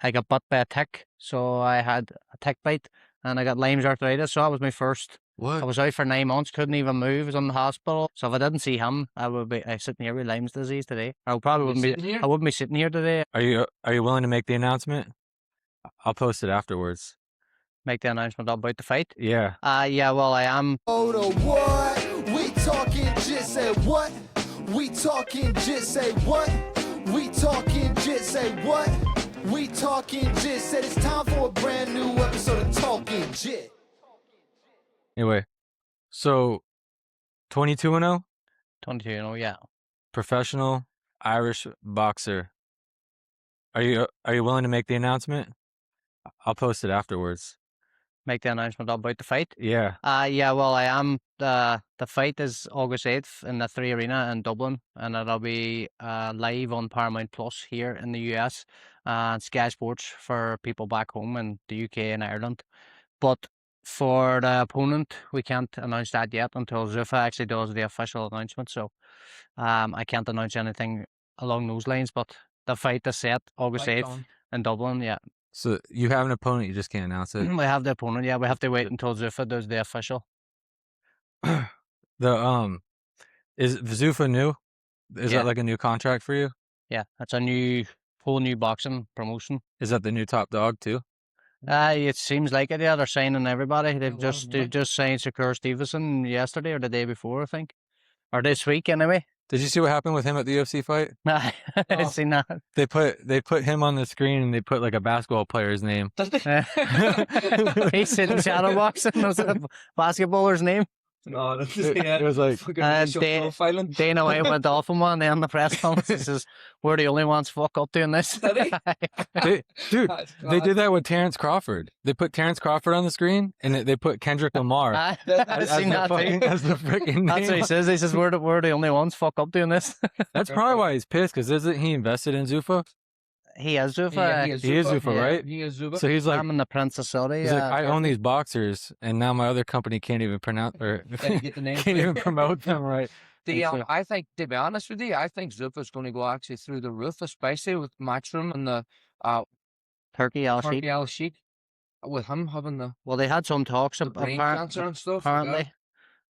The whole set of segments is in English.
I got bit by a tick, so I had a tick bite, and I got Lyme's arthritis. So that was my first. What? I was out for 9 months, couldn't even move. Was in the hospital. So if I didn't see him, I would be sitting here with Lyme's disease today. I probably wouldn't be. I wouldn't be sitting here today. Are you willing to make the announcement? I'll post it afterwards. Make the announcement about the fight. Yeah. Yeah. Well, I am. Oh, the what? We talking just say what? We talking just say what? We talking just say what? We talking just said it's time for a brand new episode of Talking Jit. Anyway, so 22-0, 22-0, yeah. professional Irish boxer. Are you willing to make the announcement? I'll post it afterwards. Make the announcement about the fight. Yeah. Yeah. Well, I am. The fight is August 8th in the 3 Arena in Dublin, and it'll be live on Paramount Plus here in the US and Sky Sports for people back home in the UK and Ireland. But for the opponent, we can't announce that yet until Zuffa actually does the official announcement. So I can't announce anything along those lines. But the fight is set August 8th in Dublin. Yeah. So you have an opponent, you just can't announce it. We have the opponent. Yeah, we have to wait until Zuffa does the official. Is Zuffa new? Is that like a new contract for you? Yeah, that's a whole new boxing promotion. Is that the new top dog too? It seems like it. Yeah, they're signing everybody. They've just signed Shakur Stevenson yesterday or the day before, I think, or this week anyway. Did you see what happened with him at the UFC fight? I've seen that. They put him on the screen and they put like a basketball player's name. He's sitting shadow boxing. Was it a basketballer's name? No, it was like Dana White went off on one on the press conference. He says, "We're the only ones fuck up doing this." They did that with Terrence Crawford. They put Terrence Crawford on the screen and they put Kendrick Lamar I've seen that too. as the freaking name. That's what he says. He says, "We're the only ones fuck up doing this." That's probably why he's pissed, because isn't he invested in Zuffa? He is Zuffa. Yeah, he is Zuffa, right? He is Zuffa. So he's like, I'm in the Princess Saudi. he's like, I own these boxers, and now my other company can't even pronounce or Get the name. can't even promote them right. I think, to be honest with you, I think Zuffa's going to go actually through the roof, especially with Matchroom and the Turkey Al Sheik. With him having the they had some talks brain cancer and stuff. apparently.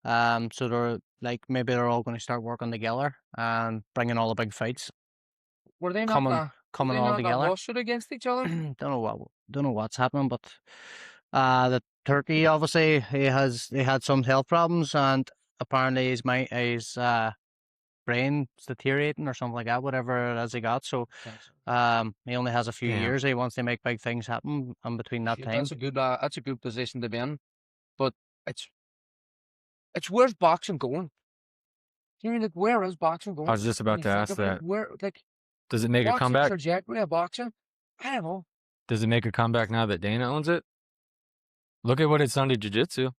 So they're like, maybe they're all going to start working together and bringing all the big fights. Were they not coming all together? Lawsuit against each other? Don't know what's happening, but the Turkey, obviously he had some health problems, and apparently his brain's deteriorating or something like that, whatever it is he got. So he only has a few years. He wants to make big things happen in between that time. That's a good position to be in, but it's where's boxing going? You mean, like, where is boxing going? I was just about to ask that. Where, like, does it make a comeback? Trajectory of boxing? I don't know. Does it make a comeback now that Dana owns it? Look at what it's done to jiu-jitsu.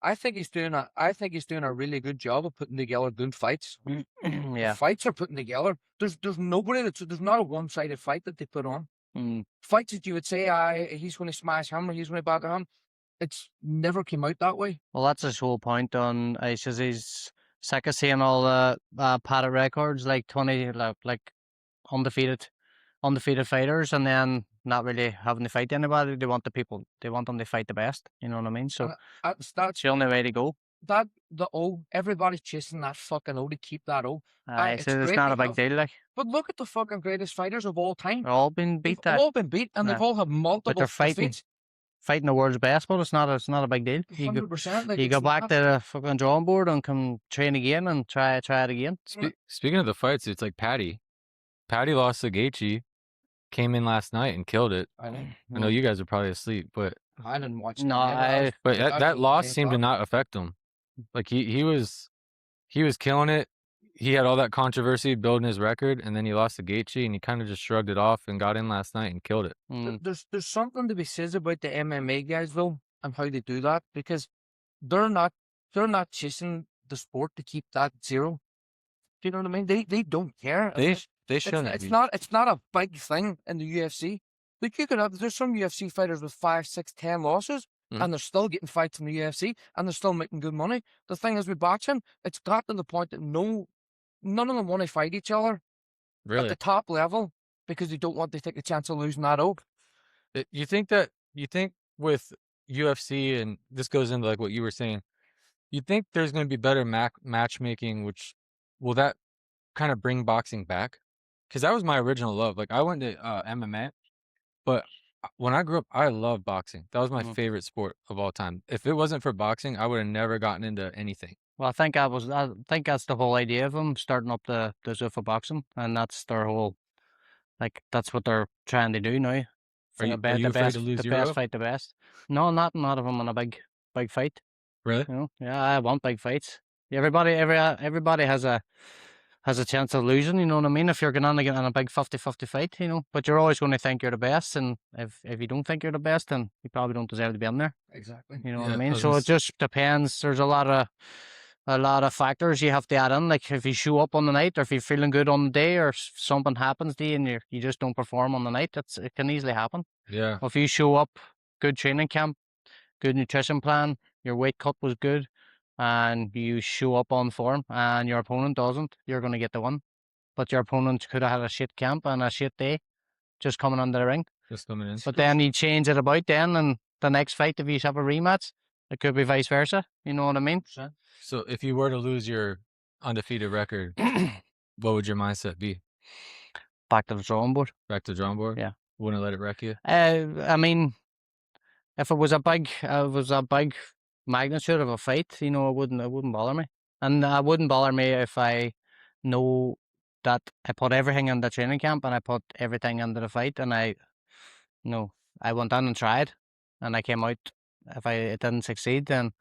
I think he's doing a really good job of putting together good fights. Yeah, fights are putting together. There's nobody there's not a one-sided fight that they put on. Fights that you would say, he's going to smash him or he's going to batter him. It's never came out that way. Well, that's his whole point. He says he's sick of seeing all the padded records, like 20, like undefeated fighters, and then not really having to fight anybody. They want them to fight the best. You know what I mean? So that's the only way to go. Everybody's chasing that fucking O to keep that O. It's not a big deal, like. But look at the fucking greatest fighters of all time. They've all been beat. They've all been beat, and they've all had multiple defeats. Fighting the world's best, but it's not a big deal. 100%. You go back to the fucking drawing board and come train again and try it again. Speaking of the fights, it's like Paddy. Paddy lost to Gaethje, came in last night and killed it. I know you guys are probably asleep, but I didn't watch. But that loss seemed to not affect him. Like he was killing it. He had all that controversy building his record, and then he lost to Gaethje, and he kind of just shrugged it off and got in last night and killed it. There's something to be said about the MMA guys though, and how they do that, because they're not chasing the sport to keep that zero. Do you know what I mean? They don't care. They shouldn't. It's not a big thing in the UFC. Like, there's some UFC fighters with 5, 6, 10 losses, and they're still getting fights in the UFC, and they're still making good money. The thing is with boxing, it's got to the point that none of them want to fight each other at the top level, because they don't want to take the chance of losing that O. You think with UFC, and this goes into like what you were saying, you think there's going to be better matchmaking, which will that kind of bring boxing back? Because that was my original love. Like I went to MMA, but when I grew up, I loved boxing. That was my favorite sport of all time. If it wasn't for boxing, I would have never gotten into anything. Well, I think that's the whole idea of them starting up the Zuffa Boxing, and that's their whole, like, that's what they're trying to do now. Are you afraid to lose your best fight the best? No, not of them in a big fight. Really? You know, yeah, I want big fights. Everybody has a chance of losing. You know what I mean? If you're going on in a big 50-50 fight, you know, but you're always going to think you're the best, and if you don't think you're the best, then you probably don't deserve to be in there. Exactly. You know what I mean? So it just depends. There's a lot of factors you have to add in. Like if you show up on the night, or if you're feeling good on the day, or something happens to you and you just don't perform on the night, it can easily happen. Yeah. If you show up, good training camp, good nutrition plan, your weight cut was good, and you show up on form, and your opponent doesn't, you're going to get the win. But your opponent could have had a shit camp and a shit day, just coming under the ring. Just coming in. But then you change it about then, and the next fight, if you have a rematch, it could be vice versa. You know what I mean? So if you were to lose your undefeated record, what would your mindset be? Back to the drawing board. Back to the drawing board? Yeah. Wouldn't let it wreck you? I mean, if it was a big magnitude of a fight, you know, it wouldn't bother me. And it wouldn't bother me if I know that I put everything in the training camp and I put everything into the fight, and I went in and tried, and I came out. If it didn't succeed, then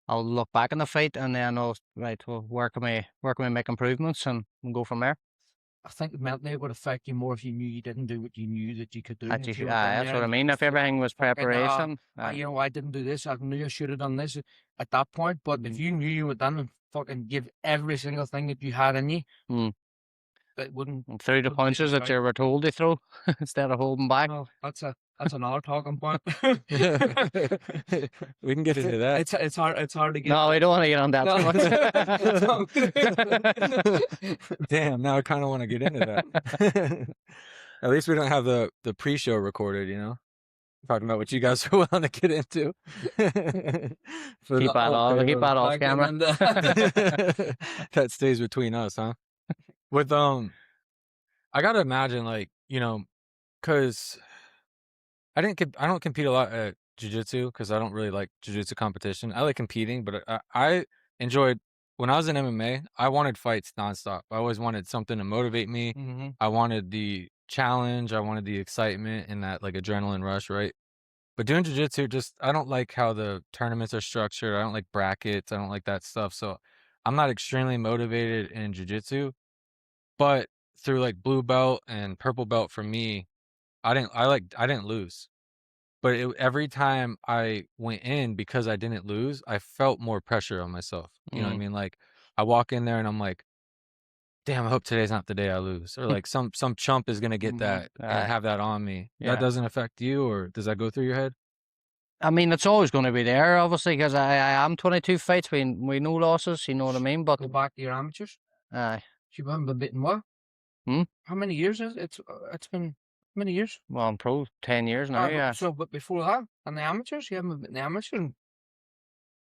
I'll look back in the fight, and then I'll, right, well, where can we make improvements, and go from there. I think mentally it would affect you more if you knew you didn't do what you knew that you could do. That's what I mean. If everything was preparation, you know, I didn't do this. I knew I should have done this at that point. But if you knew you were done and fucking give every single thing that you had in you, it wouldn't. And through the punches that you were told to throw instead of holding back. No, that's another talking point. We can get into that. It's hard to get. No, we don't want to get on that too much. Damn, now I kind of want to get into that. At least we don't have the pre-show recorded, you know? Talking about what you guys are willing to get into. Keep that off camera. That stays between us, huh? With I gotta imagine, like, you know, because I don't compete a lot at jiu-jitsu because I don't really like jiu-jitsu competition. I like competing, but I enjoyed when I was in MMA. I wanted fights nonstop. I always wanted something to motivate me. I wanted the challenge. I wanted the excitement and that like adrenaline rush, right? But doing jiu-jitsu, just I don't like how the tournaments are structured. I don't like brackets. I don't like that stuff. So I'm not extremely motivated in jiu-jitsu. But through like blue belt and purple belt for me, I didn't lose. But every time I went in, because I didn't lose, I felt more pressure on myself. You know what I mean? Like I walk in there and I'm like, damn, I hope today's not the day I lose. Or like some chump is gonna get that and have that on me. Yeah. That doesn't affect you, or does that go through your head? I mean, it's always going to be there, obviously, because I am 22 fights. We no losses, you know what I mean? But go back to your amateurs. Aye. You haven't been beaten what? How many years is it? It's been many years. Well, I'm pro 10 years now. Yeah. So, but before that, and the amateurs, you haven't been beaten the amateurs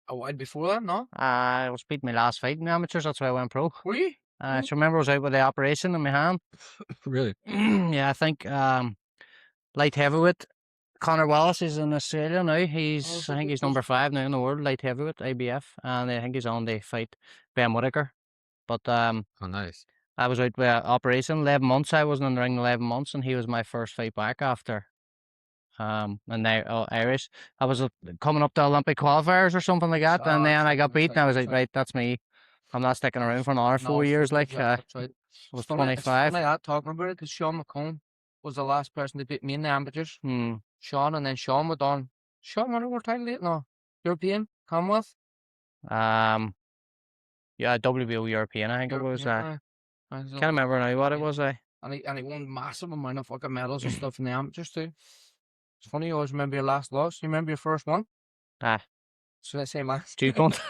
a while before that, no? I was beating my last fight in the amateurs. That's why I went pro. Were you? So remember, I was out with the operation in my hand. Really? Yeah, I think light heavyweight. Connor Wallace is in Australia now. I think he's number 5 now in the world, light heavyweight, IBF, and I think he's on the fight Ben Whittaker. But oh, nice. I was out with operation 11 months. I wasn't in the ring 11 months, and he was my first fight back after. And now Irish. I was coming up to Olympic qualifiers or something like that, and then I got beaten. I was like, right, that's me. I'm not sticking around for another 4 years. Like I was 25. It's funny that talking about it, because Sean McComb was the last person to beat me in the amateurs. Sean, and then Sean went on. Sean, what were title late? No, European, Commonwealth. Yeah, WBO European, I think it was. Can't remember now what it was. And he won massive amount of fucking medals and stuff in the amateurs too. It's funny, you always remember your last loss. You remember your first one? Aye. Should I say max? Do you count?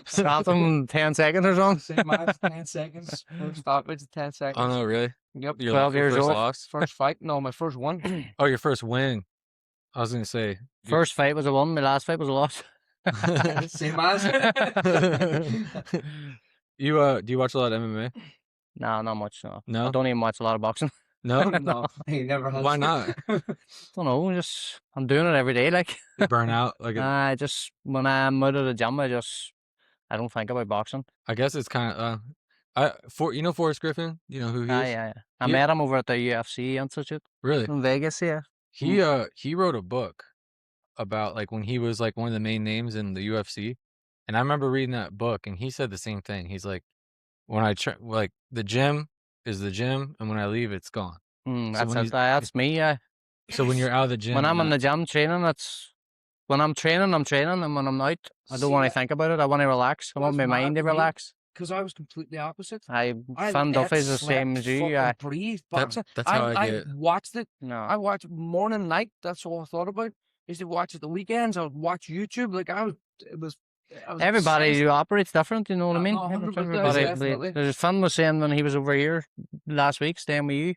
Stop them 10 seconds or something. Say max 10 seconds. First stoppage 10 seconds. Oh no, really? Yep. Your 12 years first old. loss? First fight? No, my first one. Oh, your first win. I was gonna say First fight was a win. My last fight was a loss. Same as. You do you watch a lot of MMA? No, not much. No. I No? don't even watch a lot of boxing. No? No, he never has. Why not? Don't know. Just I'm doing it every day. Like You burn out? Like I just when I'm out of the gym, I don't think about boxing. I guess it's kind of you know Forrest Griffin? You know who he is? Yeah. I He- met him over at the UFC Institute Really? in Vegas. Yeah. He wrote a book about like when he was like one of the main names in the UFC, and I remember reading that book, and he said the same thing. He's like, when I like the gym is the gym, and when I leave, it's gone. That's when it. he's- That's me. Yeah. So when you're out of the gym, When I'm in not- the gym training, when I'm training, and when I'm out, I don't want to think about it. I want to relax. I want my That's mad mind to to me. relax. Because I was completely opposite. Finn ate, Duffy's the slept, same as you. fucking Yeah. breathed boxing. that's how I get. watched it. No. I watched morning, night. That's all I thought about. I used to watch it the weekends. I would watch YouTube. Like I was Everybody obsessed. who operates different, you know what I No, mean? 100%, Everybody, definitely. there's Finn was saying when he was over here last week staying with you,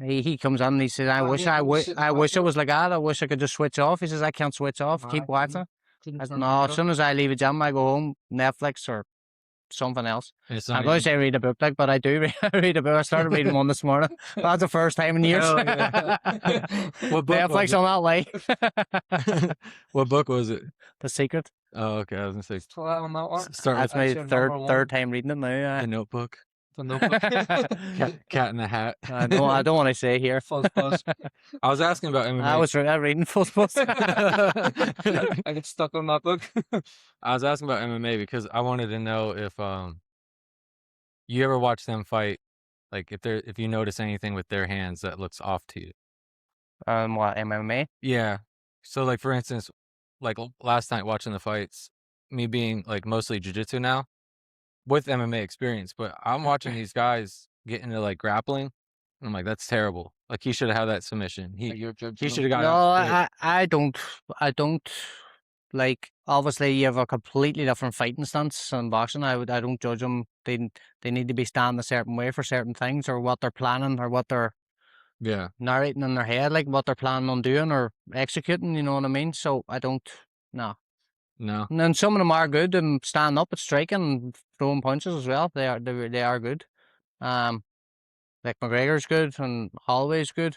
he comes in and he says, I wish yeah, I was sitting it watching was like that. I wish I could just switch off. He says, I can't switch off. No, I Keep watching. couldn't I turn no, it as soon as I leave a gym, I go home, Netflix or something else. It's I'm not going to even- say read a book, like, but I do read a book. I started reading one this morning. That's the first time in years. Oh, yeah. What book was Netflix on that way. What book was it? The Secret. Oh, okay. I was gonna say So on that one. start That's with my That's your number one. third time reading it now. the Notebook. The Notebook. Cat in the Hat. I don't want to say here. Fuzz buzz. I was asking about MMA. I was reading full books. I get stuck on that book. I was asking about MMA because I wanted to know if you ever watch them fight, like if you notice anything with their hands that looks off to you. What MMA? Yeah. So like for instance, like last night watching the fights, me being like mostly jiu-jitsu now with MMA experience, but I'm watching these guys get into like grappling. And I'm like, that's terrible. Like he should have had that submission. You're judging He them. should have got No, I don't like. Obviously, you have a completely different fighting stance in boxing. I don't judge them. They need to be standing a certain way for certain things, or what they're planning, or what they're Yeah. narrating in their head, like what they're planning on doing or executing. You know what I mean? So I don't. No. No. And then some of them are good and stand up at striking and throwing punches as well. They are good. Like McGregor's good and Holloway's good.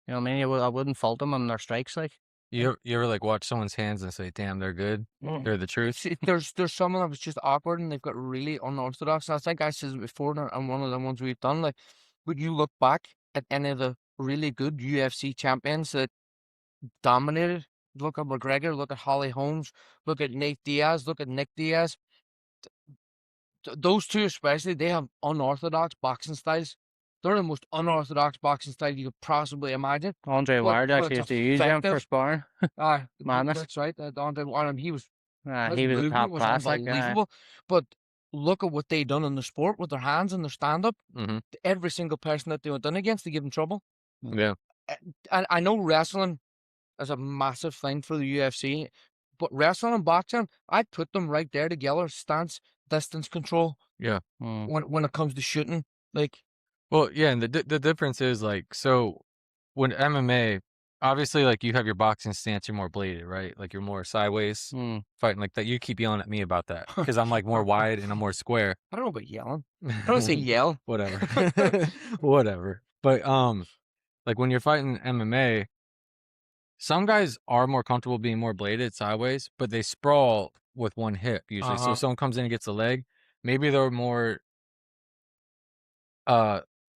You know what I mean? I wouldn't fault them on their strikes. Like You ever like watch someone's hands and say, damn, they're good. They're the truth. See, there's some that was just awkward and they've got really unorthodox. And I think I said it before and one of the ones we've done. Like, would you look back at any of the really good UFC champions that dominated? Look at McGregor, look at Holly Holmes, look at Nate Diaz, look at Nick Diaz. Those two especially, they have unorthodox boxing styles. They're the most unorthodox boxing style you could possibly imagine. Andre But- Ward but actually it's used to use him for effective. sparring. Madness. That's right. Andre Ward, he was He was a movement top was class. Like unbelievable. But look at what they done in the sport with their hands and their stand up. Mm-hmm. Every single person that they went in against, they give them trouble. Yeah. And I know wrestling is a massive thing for the UFC, but wrestling and boxing, I put them right there together. Stance, distance control. Mm. When it comes to shooting, like Well, yeah, and the difference is like, so when MMA, obviously, like you have your boxing stance, you're more bladed, right? Like you're more sideways Mm. fighting like that. You keep yelling at me about that because I'm like more wide and I'm more square. I don't know about yelling. I don't say yell. Whatever, whatever. But like when you're fighting MMA, some guys are more comfortable being more bladed sideways, but they sprawl with one hip usually. So Uh-huh. if someone comes in and gets a leg, maybe they're more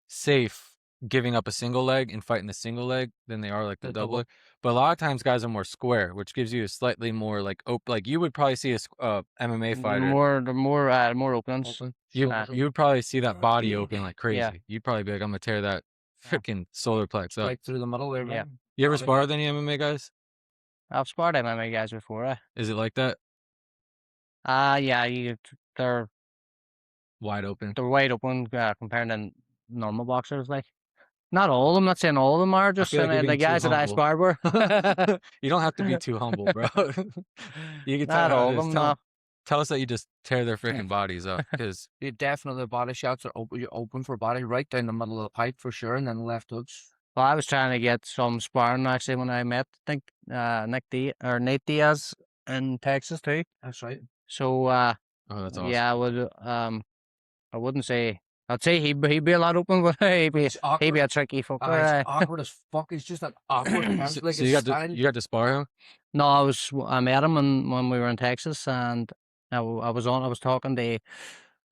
safe giving up a single leg and fighting the single leg than they are like the The double double. leg. But a lot of times guys are more square, which gives you a slightly more like like you would probably see a MMA fighter. More openings. Open. You Nah. you would probably see that body open like crazy. Yeah. You'd probably be like, I'm gonna tear that Yeah. freaking solar plex up. Right through the middle there. Yeah. Man. You ever Oh, spar with any MMA guys? I've sparred MMA guys before. Is it like that? Yeah, they're Wide open. wide open compared to normal boxers. Like Not all of them. Not saying all of them are. Just feel like you're the being too guys that I humble. sparred were. You don't have to be too humble, bro. You can Not all of them. No. tell us that you just tear their freaking bodies up, because You definitely body shots are open. You're open for body right down the middle of the pipe for sure, and then left hooks. Well, I was trying to get some sparring actually when I met, I think, Nate Diaz in Texas too. That's right. So, oh, that's awesome. yeah, I would, I wouldn't say, I'd say he'd be a lot open, but he'd be a tricky fucker. It's awkward as fuck. He's just an awkward. So you got to spar him? No, I met him when we were in Texas, and I was talking to,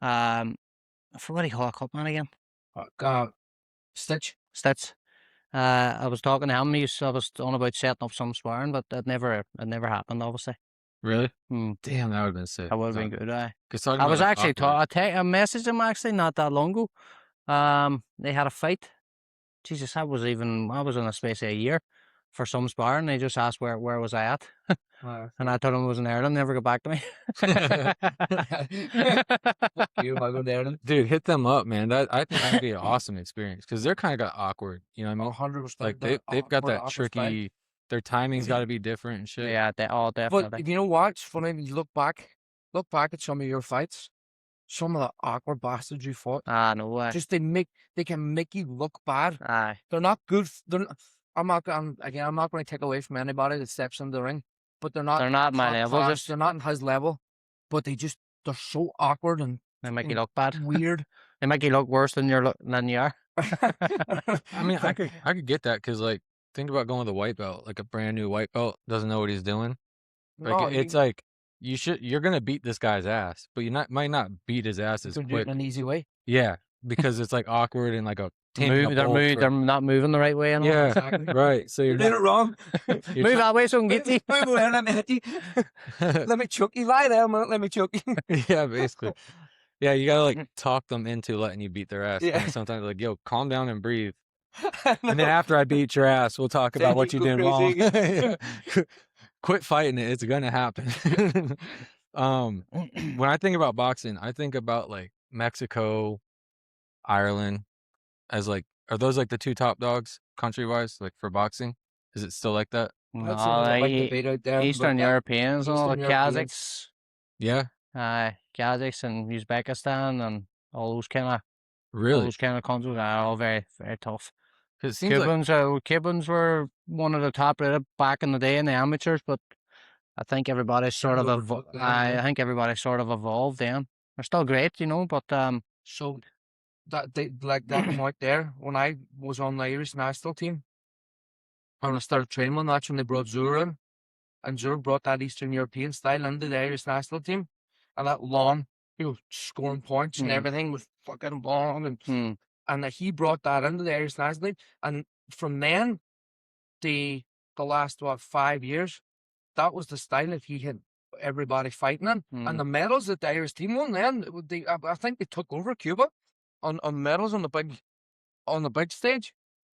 I forgot what do you call a cup man again? Stitch. Stitz. I was talking to him. I was on about setting up some sparring, but it never happened. Obviously. Really? Mm. Damn, that would have been sick. That would have been good. I was actually I messaged him actually not that long ago. They had a fight. Jesus, I was in a space of a year for some sparring. They just asked where was I at, and I told him I was in Ireland. Never got back to me. You might go to Ireland. Dude, hit them up, man. I think that'd be an awesome experience, because they're kind of got awkward. You know what I mean? 100%. Like they've got that tricky. Their timing's got to be different and shit. Yeah, they all definitely. But you know what? It's funny when you look back at some of your fights. Some of the awkward bastards you fought. No way. Just they can make you look bad. Aye. They're not good. I'm not going to take away from anybody that steps in the ring, but they're not. They're not my level. Class, they're not in his level, but they're so awkward and They make you look bad. weird. They make you look worse than you are. I mean, I could get that, because like, think about going with a white belt, like a brand new white belt doesn't know what he's doing. Like No, it's like you're gonna beat this guy's ass, but might not beat his ass as do it quick. in an easy way. Yeah, because it's like awkward and like a They're not moving the right way. Yeah, Exactly. right. So you're You did it wrong. Move that way so I can get you. Move away, let me hit you. Let me choke you. Lie there, man. Let me choke you. Yeah, basically. Yeah, you gotta like talk them into letting you beat their ass. Yeah. And sometimes like, yo, calm down and breathe. And then after I beat your ass, we'll talk about what you did wrong. Quit fighting it. It's gonna happen. When I think about boxing, I think about like Mexico, Ireland as like, are those like the two top dogs country wise, like for boxing? Is it still like that? That's No, another big they- debate out there, Eastern but Europeans and all the Eastern Europeans. Kazakhs. Yeah, Kazakhs and Uzbekistan and all those kind really. of countries are all very, very tough. 'Cause it seems like Cubans were one of the top rated back in the day in the amateurs, but I think everybody's sort of Overtook them, yeah. I think everybody's sort of evolved then. They're still great, but So that they like that one out there when I was on the Irish national team and I started training on that's when they brought Zura in, and Zura brought that Eastern European style into the Irish national team, and that long, scoring points and everything was fucking long, and he brought that into the Irish national team, and from then the last 5 years, that was the style that he had everybody fighting in, and the medals that the Irish team won then, I think they took over Cuba on medals on the big stage.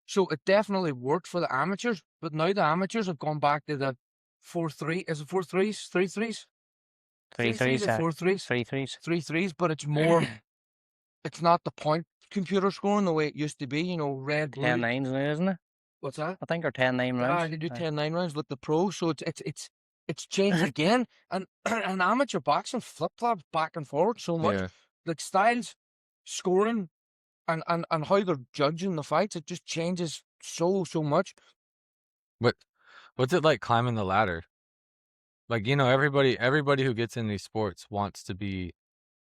So it definitely worked for the amateurs, but now the amateurs have gone back to the 4-3. Is it 4-3s? 3-3s? 3-3s, 4-3s? 3-3s. 3-3s, but it's more. It's not the point computer scoring the way it used to be. Red, blue. 10-9s now, isn't it? What's that? I think, or 10-9 rounds. They do 10-9 rounds with the pro, so it's changed again. And amateur boxing flip flops back and forward so much. Yeah. Like styles, scoring, and how they're judging the fights, it just changes so much. What's it like climbing the ladder? Like, everybody who gets in these sports wants to be,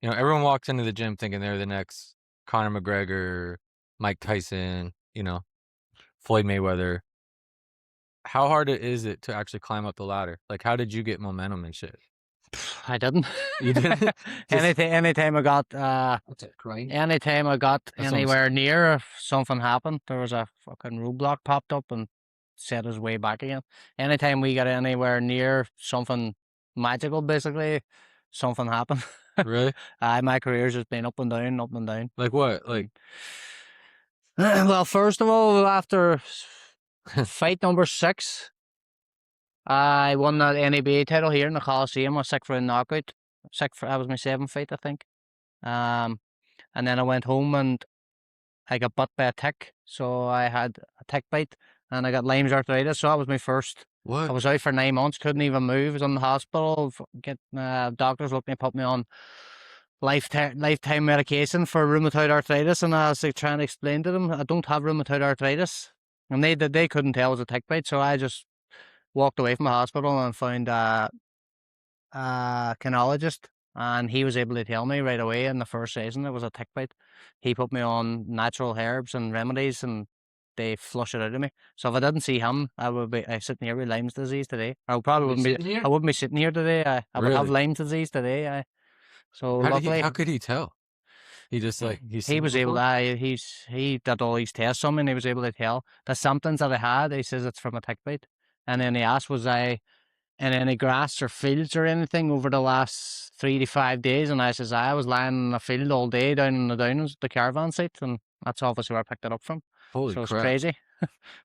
everyone walks into the gym thinking they're the next Conor McGregor, Mike Tyson, Floyd Mayweather. How hard is it to actually climb up the ladder? Like, how did you get momentum and shit? I didn't. You didn't? Anytime I got That's it, crying. anytime I got That's anywhere near, if something happened, there was a fucking roadblock popped up and set us way back again. Anytime we got anywhere near something magical, basically, something happened. Really? My career's just been up and down, up and down. Like what? Like, Well, first of all, after fight number 6, I won that NABA title here in the Coliseum. I was 6 round knockout. That was my 7th fight, I think. And then I went home and I got bit by a tick, so I had a tick bite, and I got Lyme's arthritis. So that was my first. I What? was out for 9 months, couldn't even move. I was in the hospital. Get doctors looking to put me on lifetime medication for rheumatoid arthritis, and I was like trying to explain to them I don't have rheumatoid arthritis, and they couldn't tell it was a tick bite. So I just walked away from the hospital and found a kinologist, and he was able to tell me right away in the first session it was a tick bite. He put me on natural herbs and remedies, and they flush it out of me. So if I didn't see him, I would be sitting here with Lyme's disease today. I probably wouldn't be. I wouldn't be sitting here today. I would have Really? Lyme's disease today. So luckily, How could he tell? He just like he was able to. He did all these tests on me, and he was able to tell the symptoms that I had. He says it's from a tick bite, and then he asked, was I in any grass or fields or anything over the last 3 to 5 days, and I says I was lying in a field all day down in the Downs, the caravan site, and that's obviously where I picked it up from. Holy so crap. It's crazy.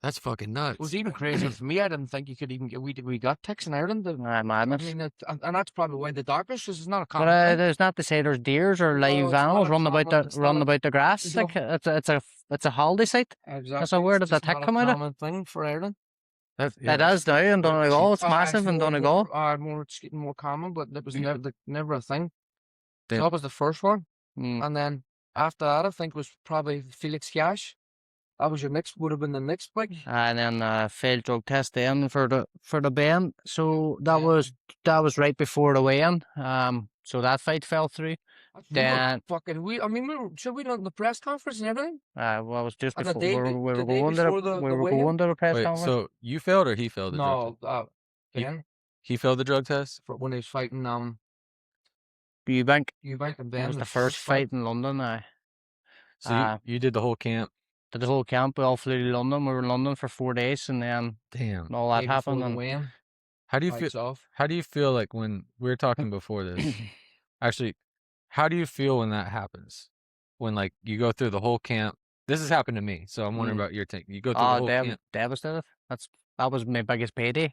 That's fucking nuts. It was even crazier for me. I didn't think you could even get. We got ticks in Ireland. Madness. I mean, and that's probably why the doctors says it's not a common But thing. there's not to say there's deers or No, live it's not animals a running about common- the it's not a- about the grass. it's Like not- it's a holiday site. Exactly. So where did It's the just tick not a come out of? common thing for Ireland. That's, It is now in Donegal. It's massive in Donegal. It's getting more common, but it was never a thing. Damn. So that was the first one, Mm. and then after that, I think was probably Felix Cash. That was your next. Would have been the next big. And then failed drug test then for the ban. So that Yeah. was right before the weigh-in. So that fight fell through. Then I mean, should we done the press conference and everything? well, it was just And the before day we were the day going to before the we were weigh-in? going to the press Wait, conference. so you failed or he failed the drug test? No, Ben He failed the drug test? for when he was fighting Eubank. Eubank and That Ben. was the first fight in London. So you did the whole camp. Did the whole camp. We all flew to London. We were in London for 4 days, and then Damn. all that happened. The And weigh-in, How do you fights feel? off. How do you feel like when we were talking before this? Actually, how do you feel when that happens? When like you go through the whole camp. This has happened to me, so I'm wondering about your take. You go through the whole camp. Devastated. That was my biggest payday.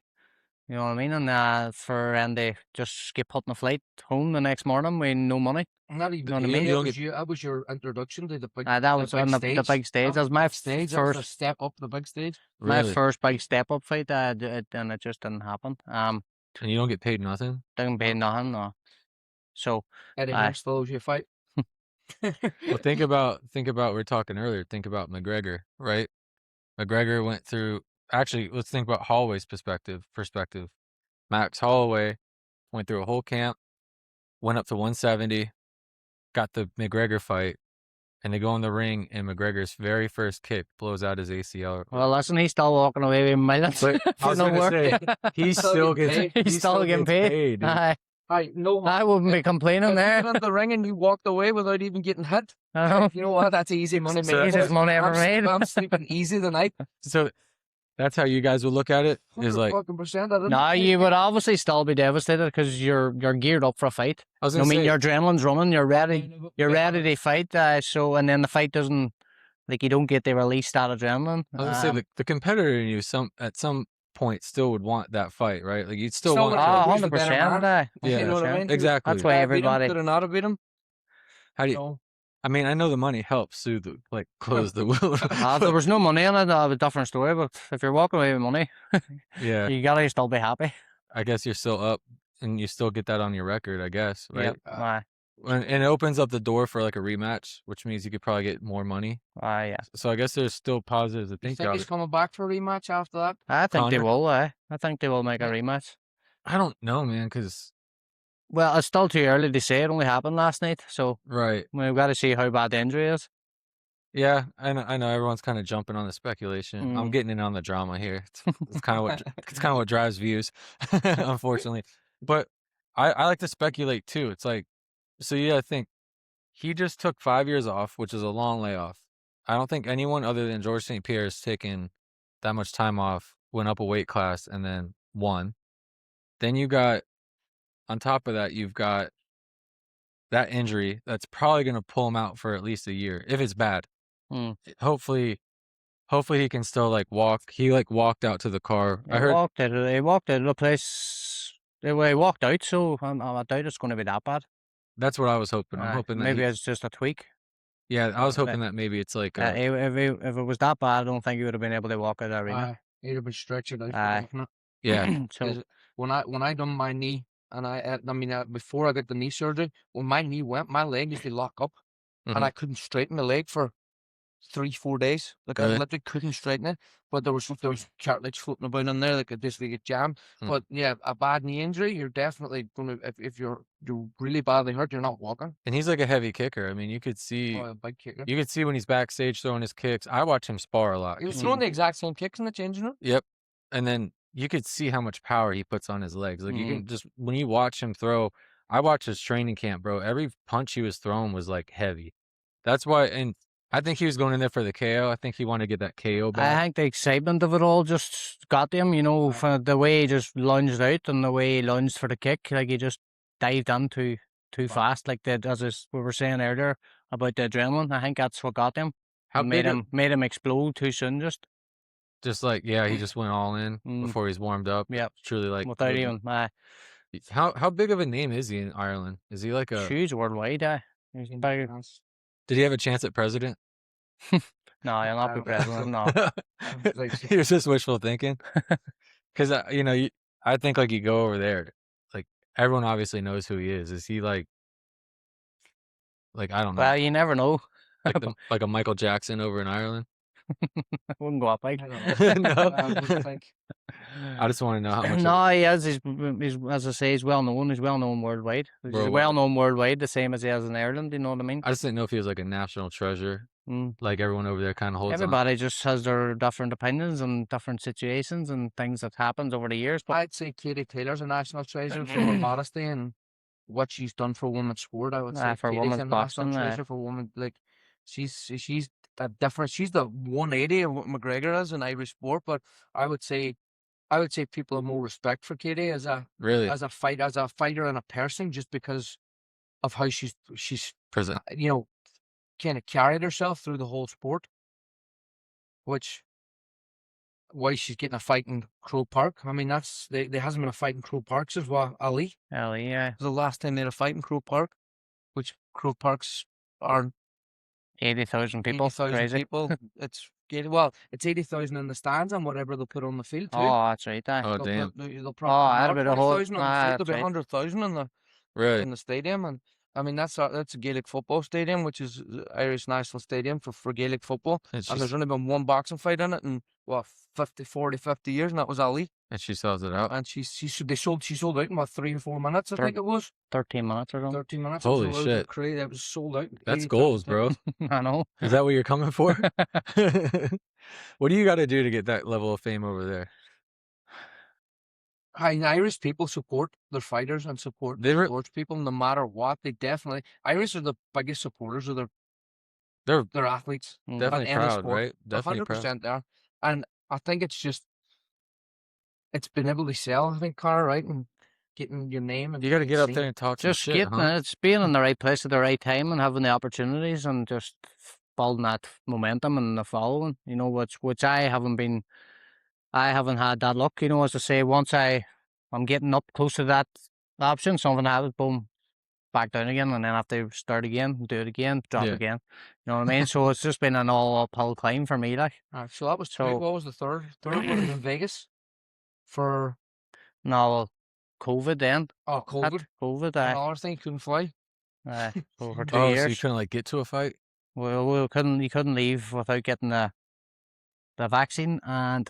You know what I mean? And they just skip putting a flight home the next morning with no money. Not even. know what I mean? That was your introduction to the big. That was on the big stage. That was my stage. That was first a step up the big stage. my Really? first big step up fight. And it just didn't happen. And you don't get paid nothing? Didn't pay nothing. No. So Eddie Aye. Hearst follows your fight. Well, think about we were talking earlier. Think about McGregor, right? McGregor went through. Actually, let's think about Holloway's perspective. Max Holloway went through a whole camp, went up to 170, got the McGregor fight, and they go in the ring, and McGregor's very first kick blows out his ACL. well, listen, he's still walking away with millions But I for was no gonna work. say, he still gets paid. He's still getting paid. dude. I wouldn't be complaining If there. you went in the ring and you walked away without even getting hit. I know. You know what? That's easy money. So made. Easiest money ever I'm, made. I'm sleeping easy tonight. So that's how you guys would look at it. Is like, 100%. No, you would obviously still be devastated because you're geared up for a fight. I was I gonna mean, say, your adrenaline's running. You're ready to fight. So, and then the fight doesn't, like, you don't get the release that adrenaline. I was gonna say the competitor in you at some point still would want that fight, right? Like you'd still want. want- Oh, who's the better 100%. man? Yeah, You know what I mean? exactly. That's why everybody. Could have not have beat him. How do you? So, I mean, I know the money helps soothe, close the wound. If there was no money in it, that was a different story. But if you're walking away with money, Yeah, you gotta still be happy. I guess you're still up, and you still get that on your record, I guess, right? Yep. Aye. And it opens up the door for like a rematch, which means you could probably get more money. Yeah. So I guess there's still positives to you think think about. he's coming back for a rematch after that? I think they Conor? will. I think they will make a rematch. I don't know, man, because Well, it's still too early to say. It only happened last night, so right, we've got to see how bad the injury is. yeah, I know everyone's kind of jumping on the speculation. I'm getting in on the drama here. It's kind of what drives views, unfortunately. But I like to speculate too. It's like, so you gotta think he just took 5 years off, which is a long layoff. I don't think anyone other than George St. Pierre has taken that much time off, went up a weight class, and then won. Then you got, on top of that, you've got that injury that's probably going to pull him out for at least a year if it's bad. Hmm. Hopefully he can still like walk. He like walked out to the car. I heard He walked out of the place. He walked out, so I doubt it's going to be that bad. that's what I was hoping. I'm hoping that maybe it's just a tweak. Yeah, I was hoping that maybe it's like if it was that bad, I don't think he would have been able to walk out of the arena. He'd have been stretched out for Aye. definite. yeah. So 'Cause when I done my knee, and before I got the knee surgery, when my knee went, my leg used to lock up, and I couldn't straighten my leg for 3-4 days. Like I Really? literally couldn't straighten it. But there was cartilage floating about in there, like it basically get jammed. But yeah, a bad knee injury, you're definitely gonna if you're really badly hurt, you're not walking. And he's like a heavy kicker. I mean, you could see Oh, a big kicker. you could see when he's backstage throwing his kicks. I watch him spar a lot. He was throwing the exact same kicks in the changing room. Yep. And then you could see how much power he puts on his legs. Like you can just when you watch him throw, I watched his training camp, bro. Every punch he was throwing was like heavy. That's why, and I think he was going in there for the KO. I think he wanted to get that KO I back. think the excitement of it all just got him, you know, for the way he just lunged out and the way he lunged for the kick. Like he just dived in too fast, like that, we were saying earlier about the adrenaline. I think that's what got him. How made big? him explode too soon. Just like he just went all in before he's warmed up. Yep. Truly like Without maybe- even How big of a name is he in Ireland? Is he like a huge worldwide. He's big. Did he have a chance at president? No, he'll not be president. No. He was just wishful thinking. Because I think like you go over there, like everyone obviously knows who he is. Is he like I don't know, Well, you never know. like a Michael Jackson over in Ireland? I wouldn't go up like. No. I just want to know how much. No, he has. He's as I say, he's well known. He's well known worldwide. He's Bro, well known worldwide, the same as he has in Ireland. You know what I mean? I just didn't know if he was like a national treasure. Like everyone over there kind of holds on. Everybody just has their different opinions and different situations and things that happens over the years. But I'd say Katie Taylor's a national treasure for her modesty and what she's done for women's sport. I would say for Katie's women's a national boxing, treasure for women. Like she's a different. She's the 180 of what McGregor is in Irish sport. But I would say people have more respect for Katie as a fighter and a person, just because of how she's present. Kind of carried herself through the whole sport. Why she's getting a fight in Crow Park. I mean, there hasn't been a fight in Crow Park since Ali. Ali, yeah. It was the last time they had a fight in Crow Park, which Crow Parks are 80,000 people. 80,000 Crazy. people. It's 80,000 in the stands and whatever they'll put on the field too. Oh, that's right. Oh, They'll damn. They'll I'd probably be the whole. 20,000 on the field. There'll be Right. 100,000 in the stadium, and I mean that's a Gaelic football stadium, which is Irish national stadium for Gaelic football. And there's only been one boxing fight in it in 50 years, and that was Ali. And she sells it out. And she sold out in about 3 or 4 minutes, I think it was. 13 minutes or something. 13 minutes. Holy It was shit. crazy. It was sold out. That's 80,000 goals, bro. I know. Is that what you're coming for? What do you got to do to get that level of fame over there? Irish people support their fighters and support sports people no matter what. They definitely Irish are the biggest supporters of their athletes. Definitely and proud, sport. right? Definitely 100% there. And I think it's been able to sell, I think, Conor, right? And getting your name. And you got to get up seen. there and talk some Just shit, getting huh? it's being in the right place at the right time and having the opportunities and just building that momentum and the following, which I haven't had that luck, as I say, once I'm getting up close to that option, something happens, boom, back down again, and then have to start again, do it again, drop again. You know what I mean? So it's just been an all uphill climb for me, like. So that was what was the third? Third would have been Vegas for COVID then. Oh, COVID. COVID, another thing, couldn't fly. For 2 years. So you couldn't get to a fight? Well, you couldn't leave without getting the vaccine, and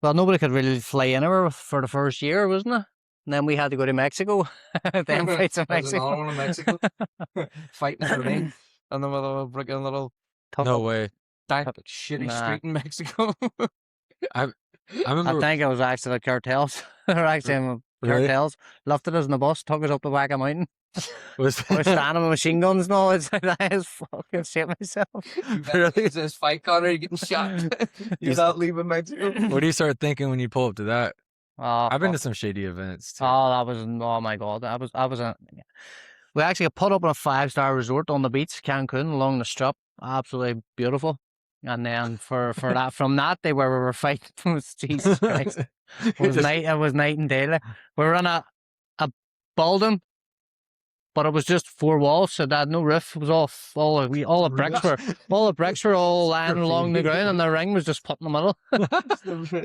nobody could really fly anywhere for the first year, wasn't it? And then we had to go to Mexico. Then fights in Mexico. Another one in Mexico. Fighting in the rain. And then with a little No way. Shitty street in Mexico. I remember. I think it was actually the cartels. They're actually cartels. Left us in the bus, took us up the back of mountain. We're standing with machine guns and all. It's like, I just fucking shit myself. Really? It's this fight, Conor. You're getting shot. You're not leaving Mexico. What do you start thinking when you pull up to that? Oh, I've been to some shady events too. Oh, oh my God. We actually put up in a 5-star resort on the beach, Cancun, along the strip. Absolutely beautiful. And then from that day where we were fighting, was Jesus Christ. It was night and day. We were in a building but it was just 4 walls, so that had no roof. It was all the bricks were all lying along the ground, and the ring was just put in the middle.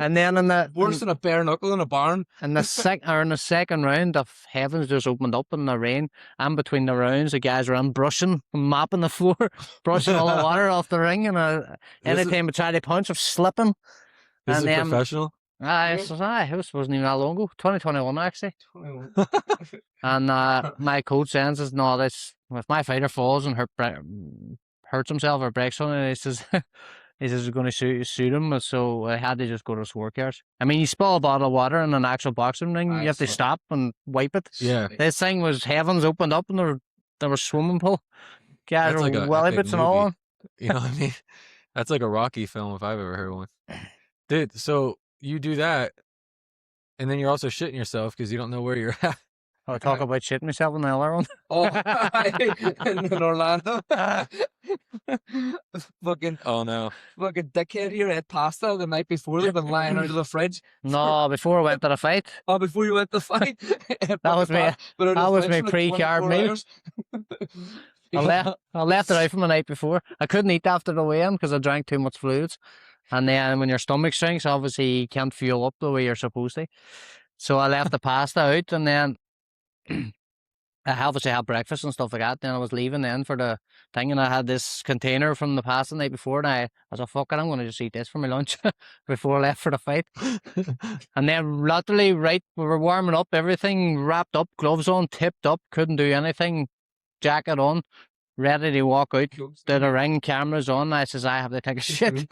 And then Worse than a bare knuckle in a barn. in the second round, the heavens just opened up in the rain. And between the rounds, the guys were brushing, mopping the floor, brushing all the water off the ring. And anytime I tried to punch, I was slipping. This is And professional. it wasn't even that long ago. 2021 actually. And my coach says, "No, this if my fighter falls and hurts himself or breaks something," he says. He says he's going to shoot him, so I had to just go to his workouts. I mean, you spill a bottle of water in an actual boxing ring, you have to stop and wipe it. Yeah. This thing was heavens opened up and there was swimming pool. Guys That's like a welly epic bits and all movie. on. You know what I mean? That's like a Rocky film if I've ever heard one. Dude, so you do that, and then you're also shitting yourself because you don't know where you're at. I'll talk about shitting myself in the other one. Oh, in Orlando. Fucking dickhead here had pasta the night before. They've been lying out of the fridge. No, before I went to the fight. Oh, before you went to the fight? That was my pre-card meal. I left it out from the night before. I couldn't eat after the weigh-in because I drank too much fluids. And then when your stomach shrinks, obviously you can't fuel up the way you're supposed to. So I left the pasta out, and then I obviously had breakfast and stuff like that. Then I was leaving then for the thing, and I had this container from the pasta the night before, and I was like, fuck it, I'm going to just eat this for my lunch before I left for the fight. And then literally, we were warming up, everything wrapped up, gloves on, tipped up, couldn't do anything, jacket on, ready to walk out to the ring, cameras on. I says, I have to take a shit.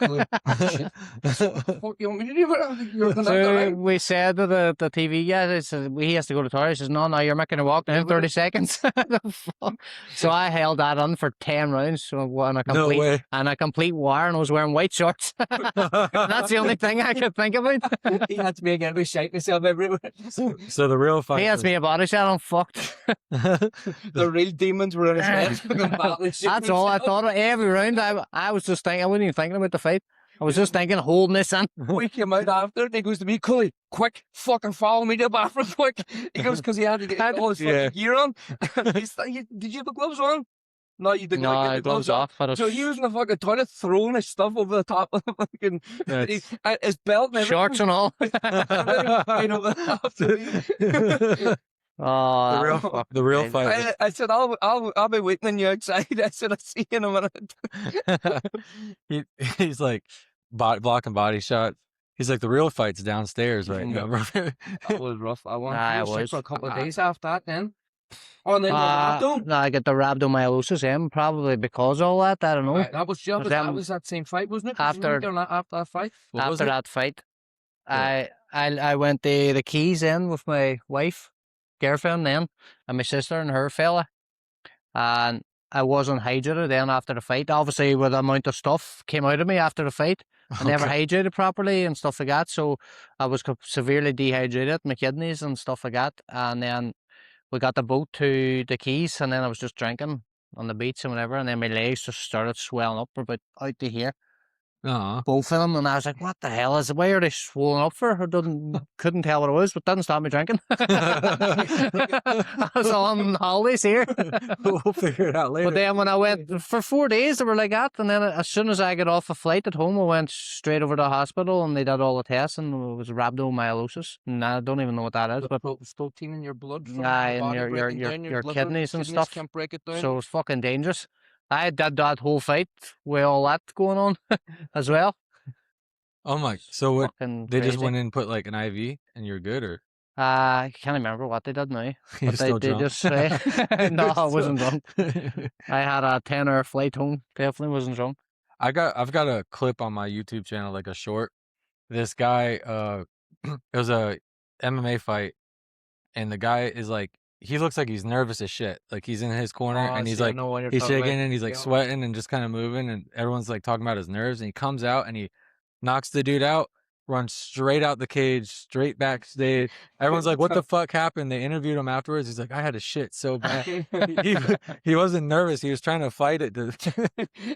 What you want me to do? So we said to the TV guy, he has to go to the toilet. He says, no, you're making a walk now in 30 seconds. So I held that on for 10 rounds. So on a complete wire, and I was wearing white shorts. That's the only thing I could think about. He had to be again to shake myself everywhere. So the real fight. He has me a body shot. I'm fucked. The real demons were in his head. That's all I thought of every round. I was just thinking, I wasn't even thinking about the fight. I was just thinking, holding this in. We came out after, and he goes to me, Cully, quick, fucking follow me to the bathroom, quick. He goes, because he had to get all his fucking gear on. Did you have the gloves on? No, you didn't. No, get the gloves off. So he was in the fucking toilet throwing his stuff over the top of the fucking his belt and everything. Shorts and all. Oh, the real fight. I said, I'll be waiting on you outside. I said, I'll see you in a minute. He's like blocking body shots. He's like, the real fight's downstairs right now. That was rough. I went for a couple of days after that then. Oh, and then I get the rhabdomyolysis, probably because of all that. I don't know. Right, that was that same fight, wasn't it? After that fight? After that fight, I went to the Keys in with my wife, girlfriend then, and my sister and her fella, and I wasn't hydrated then after the fight. Obviously, with the amount of stuff came out of me after the fight, I never hydrated properly and stuff like that, so I was severely dehydrated, my kidneys and stuff like that. And then we got the boat to the Keys, and then I was just drinking on the beach and whatever, and then my legs just started swelling up about out to here. Both of them, and I was like, what the hell is it? Why are they swollen up for? Couldn't tell what it was, but didn't stop me drinking. I was on holidays here. We'll figure it out later. But then when I went for 4 days, they were like that, and then as soon as I got off a flight at home, I went straight over to the hospital, and they did all the tests, and it was rhabdomyolysis. And I don't even know what that is, but protein in your blood, and your kidneys and stuff. Can't break it down. So it's fucking dangerous. I did that whole fight with all that going on as well. Oh my! So what? Fucking they crazy. just went in and put like an IV, and you're good, or? I can't remember what they did now. You're But still they drunk? just say, no, I wasn't drunk. I had a 10-hour flight home. Definitely wasn't drunk. I've got a clip on my YouTube channel, like a short. This guy, it was a MMA fight, and the guy is like, he looks like he's nervous as shit. Like he's in his corner, and he's like, he's shaking, and he's like sweating and just kind of moving, and everyone's like talking about his nerves, and he comes out and he knocks the dude out, runs straight out the cage, straight backstage. Everyone's like, what the fuck happened? They interviewed him afterwards. He's like, I had a shit so bad. he wasn't nervous. He was trying to fight it.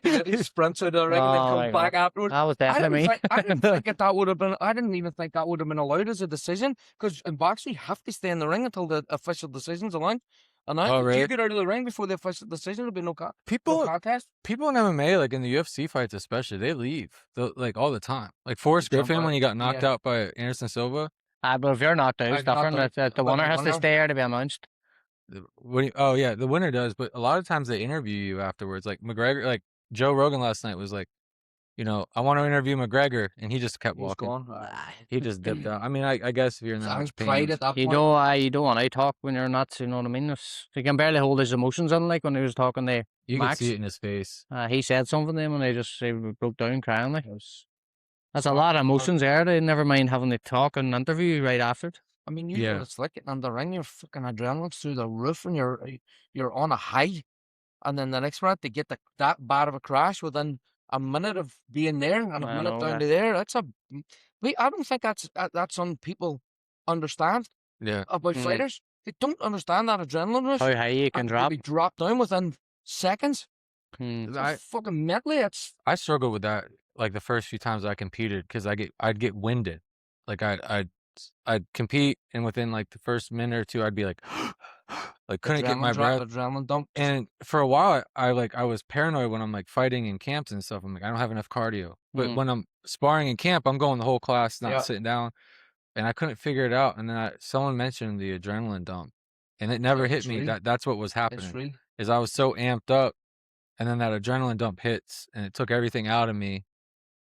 He sprints out of the ring and then comes back afterwards. That was definitely me. I didn't think that would have been. I didn't even think that would have been allowed as a decision, because in boxing you have to stay in the ring until the official decision's announced. And now Oh, if really? you get out of the ring before the official decision, there'll be no People contest. people in MMA, like in the UFC fights especially, they leave like all the time. Like Forrest Jump Griffin out. when he got knocked Yeah. out by Anderson Silva. But if you're knocked out, it's Knocked different. out, The but winner the has to winner- stay here to be announced. Oh yeah, the winner does, but a lot of times they interview you afterwards. Like McGregor, like Joe Rogan last night was like, I want to interview McGregor, and he just kept He was walking. gone. He just dipped out. I mean, I guess if you're in that I much pain, pride at that You point. don't want to talk when you're not. You know what I mean? He can barely hold his emotions in. Like when he was talking to you can Max, see it in his face. he said something to him, and they broke down crying. Like that's a Fuck, lot of emotions there. They never mind having to talk and interview right after it. I mean, you Yeah. know, it's like getting on the ring, your fucking adrenaline's through the roof, and you're on a high, and then the next minute they get that bad of a crash within a minute of being there and a I minute know, down yeah. to there. I don't think that's something people understand Yeah, about fighters. They don't understand that adrenaline rush. How high you can and drop. Be dropped down within seconds. Hmm. It's fucking mentally, it's I struggled with that like the first few times I competed because I'd get winded. Like I'd compete and within like the first minute or two I'd be like like couldn't get my breath. Adrenaline dump. And for a while I was paranoid when I'm like fighting in camps and stuff. I'm like I don't have enough cardio. But when I'm sparring in camp, I'm going the whole class, not sitting down. And I couldn't figure it out. And then someone mentioned the adrenaline dump, and it never hit me. That's what was happening. It's real. Is I was so amped up, and then that adrenaline dump hits, and it took everything out of me.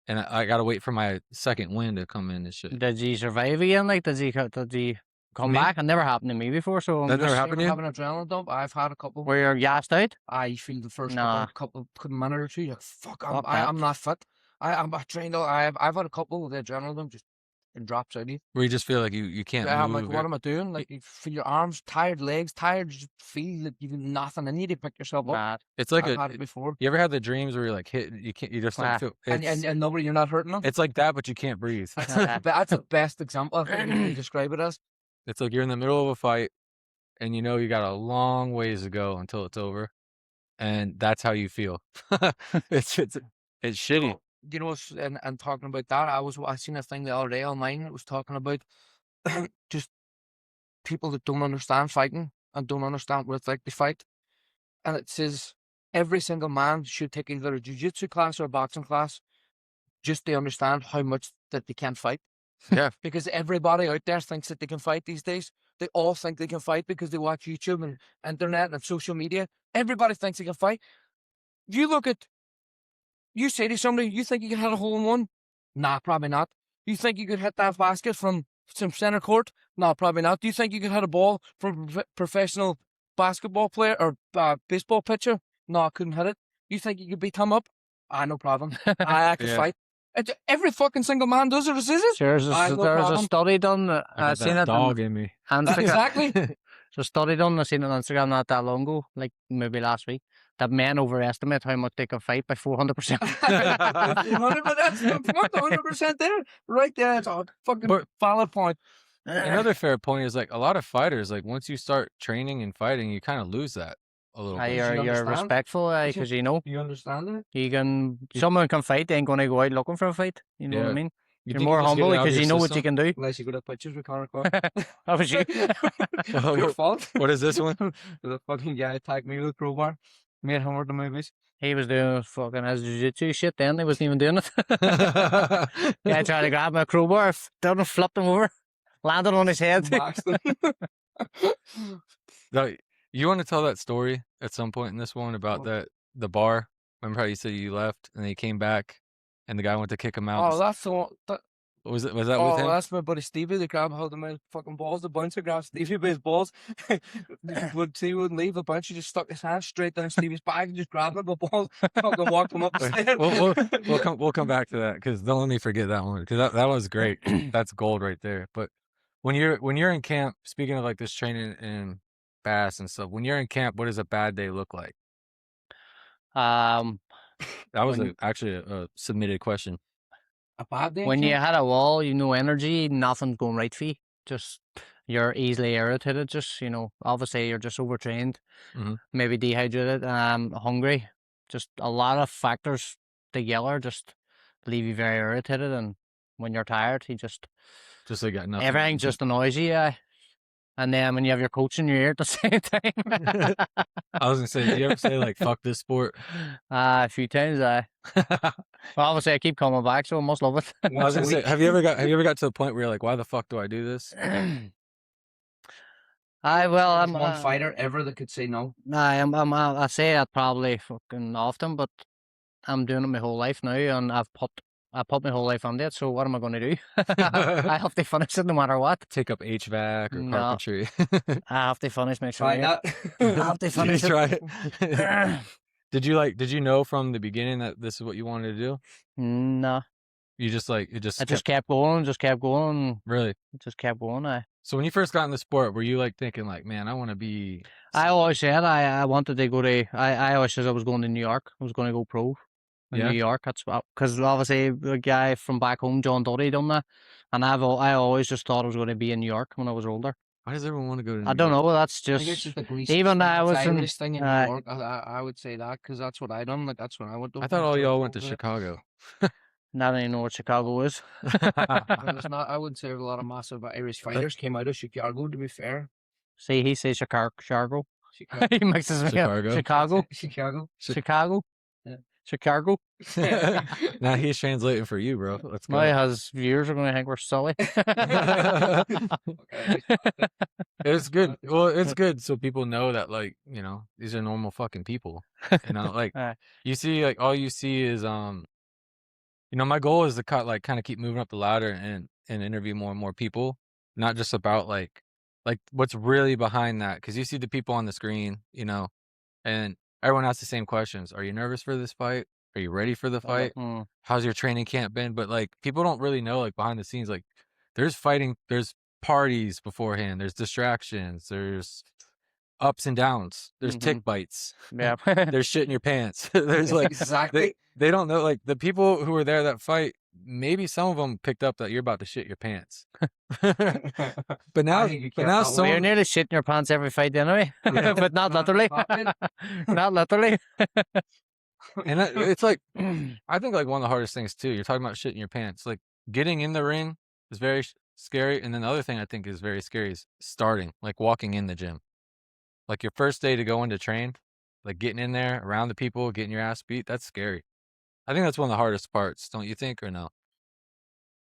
And I got to wait for my second wind to come in and shit. Did he survive again? Like did he come back? It never happened to me before. So That never happened to you? Have an adrenaline dump. I've had a couple. where you're gassed out. I feel the first Nah. couple minute or two. You're like, fuck, Fuck that. I'm not fit. I'm trained. I've had a couple with the adrenaline dump just it drops out of you. Where you just feel like you can't Yeah, I'm move. like, what am I doing? Like, you feel your arms tired, legs tired. You just feel like you've nothing in you to pick yourself up. Bad. It's like I've had it before. you ever had the dreams where you're like hit, you can't, you just don't feel. And nobody, you're not hurting them. It's like that, but you can't breathe. That's the best example. I think you describe it as. It's like you're in the middle of a fight, and you know you got a long ways to go until it's over, and that's how you feel. it's shitty. You know, and talking about that, I seen a thing the other day online that was talking about just people that don't understand fighting and don't understand what it's like to fight. And it says every single man should take either a jiu-jitsu class or a boxing class just to understand how much that they can fight. Yeah. Because everybody out there thinks that they can fight these days. They all think they can fight because they watch YouTube and internet and social media. Everybody thinks they can fight. You say to somebody, you think you can hit a hole in one? Nah, probably not. You think you could hit that basket from some center court? No, probably not. Do you think you could hit a ball from a professional basketball player or baseball pitcher? No, I couldn't hit it. You think you could beat him up? No problem. I can Yeah. fight. Every fucking single man does it, is it? Sure, there's a study done. I I got seen that it. dog in me. Exactly. There's a study done. I seen it on Instagram not that long ago, like maybe last week. That men overestimate how much they can fight by 400%. 100% there. Right there. It's a fucking valid point. Another fair point is like a lot of fighters, like once you start training and fighting, you kind of lose that a little bit. you You're understand? respectful because you know You understand it? someone can fight. They ain't gonna go out looking for a fight. You know what I Yeah. mean? You You're think more just get humble it out of because your you know what you system? can do. Unless you go to pictures with Connor Coyle. That was you. Your fault. What is this one? The fucking guy attacked me with a crowbar. Made him work the movies. He was doing fucking his jiu-jitsu shit then. He wasn't even doing it. Yeah, tried to grab my crowbar, done flipped him over, landed on his head. Maxed him. No, you want to tell that story at some point in this one about the bar? Remember how you said you left and then you came back and the guy went to kick him out? Oh, that's the one. Was that with him? That's my buddy Stevie. The grab held him out fucking balls. The bouncer grabbed Stevie by his balls. He wouldn't leave the bouncer. Just stuck his hand straight down Stevie's back and just grabbed him by the balls. Fucking walked him up the stairs. We'll come back to that because don't let me forget that one because that was great. That's gold right there. But when you're in camp, speaking of like this training in Bass and stuff, when you're in camp, what does a bad day look like? That That was actually a submitted question. A bad day. when you hit a wall, you know energy, nothing's going right for you. Just you're easily irritated. Just obviously you're just overtrained, maybe dehydrated, hungry. Just a lot of factors together just leave you very irritated. And when you're tired, you just like got nothing. everything just annoys you. and then when you have your coach in your ear at the same time. I was gonna say, do you ever say like "fuck this sport"? A few times, well, obviously I keep coming back, so I must love it. I was gonna say, have you ever got to the point where you're like, why the fuck do I do this? I'm one fighter ever that could say no. I say that probably fucking often, but I'm doing it my whole life now, and I put my whole life on it. So what am I going to do? I have to finish it no matter what. Take up HVAC or No. carpentry. I have to finish my Try career. that. I have to finish Try it. it. Did you know from the beginning that this is what you wanted to do? No, You just like it just I just kept going, really. It just kept going. So when you first got in the sport, were you like thinking like, man, I want to be? I always said I wanted to go to. I always said I was going to New York. I was going to go pro in New York. That's because obviously the guy from back home, John Duddy, done that, and I always just thought I was going to be in New York when I was older. Why does everyone want to go to New I don't York? know. That's I think it's just just the Greece even thing, I it's was in. Irish thing in New York. I would say that because that's what I done. Like that's when I went to. I thought all y'all went to Chicago. Now I know what Chicago is. It's not. I wouldn't say there's a lot of massive Irish fighters came out of Chicago. To be fair, See, he says Chicago. Chicago. He mixes me up. Chicago. Chicago. Chicago. Chicago. Yeah. Chicago. Now he's translating for you, bro. Let's go. Now his viewers are going to think we're silly. It's good. Well, it's good so people know that, like, you know, these are normal fucking people. You know, like you see, like all you see is you know, my goal is to kind of keep moving up the ladder and interview more and more people, not just about like what's really behind that, because you see the people on the screen, you know, and everyone asks the same questions. Are you nervous for this fight? Are you ready for the fight? How's your training camp been? But like people don't really know, like behind the scenes, like there's fighting, there's parties beforehand, there's distractions, there's ups and downs, there's tick bites, Yeah. there's shit in your pants. There's like exactly. they don't know, like the people who were there that fight, maybe some of them picked up that you're about to shit your pants. but now You're someone nearly shitting your pants every fight anyway, but not literally. Not literally. and it's like I think like one of the hardest things too. You're talking about shitting your pants. Like getting in the ring is very scary, and then the other thing I think is very scary is starting, like walking in the gym. Like your first day to go in to train, like getting in there around the people, getting your ass beat, that's scary. I think that's one of the hardest parts, don't you think, or no?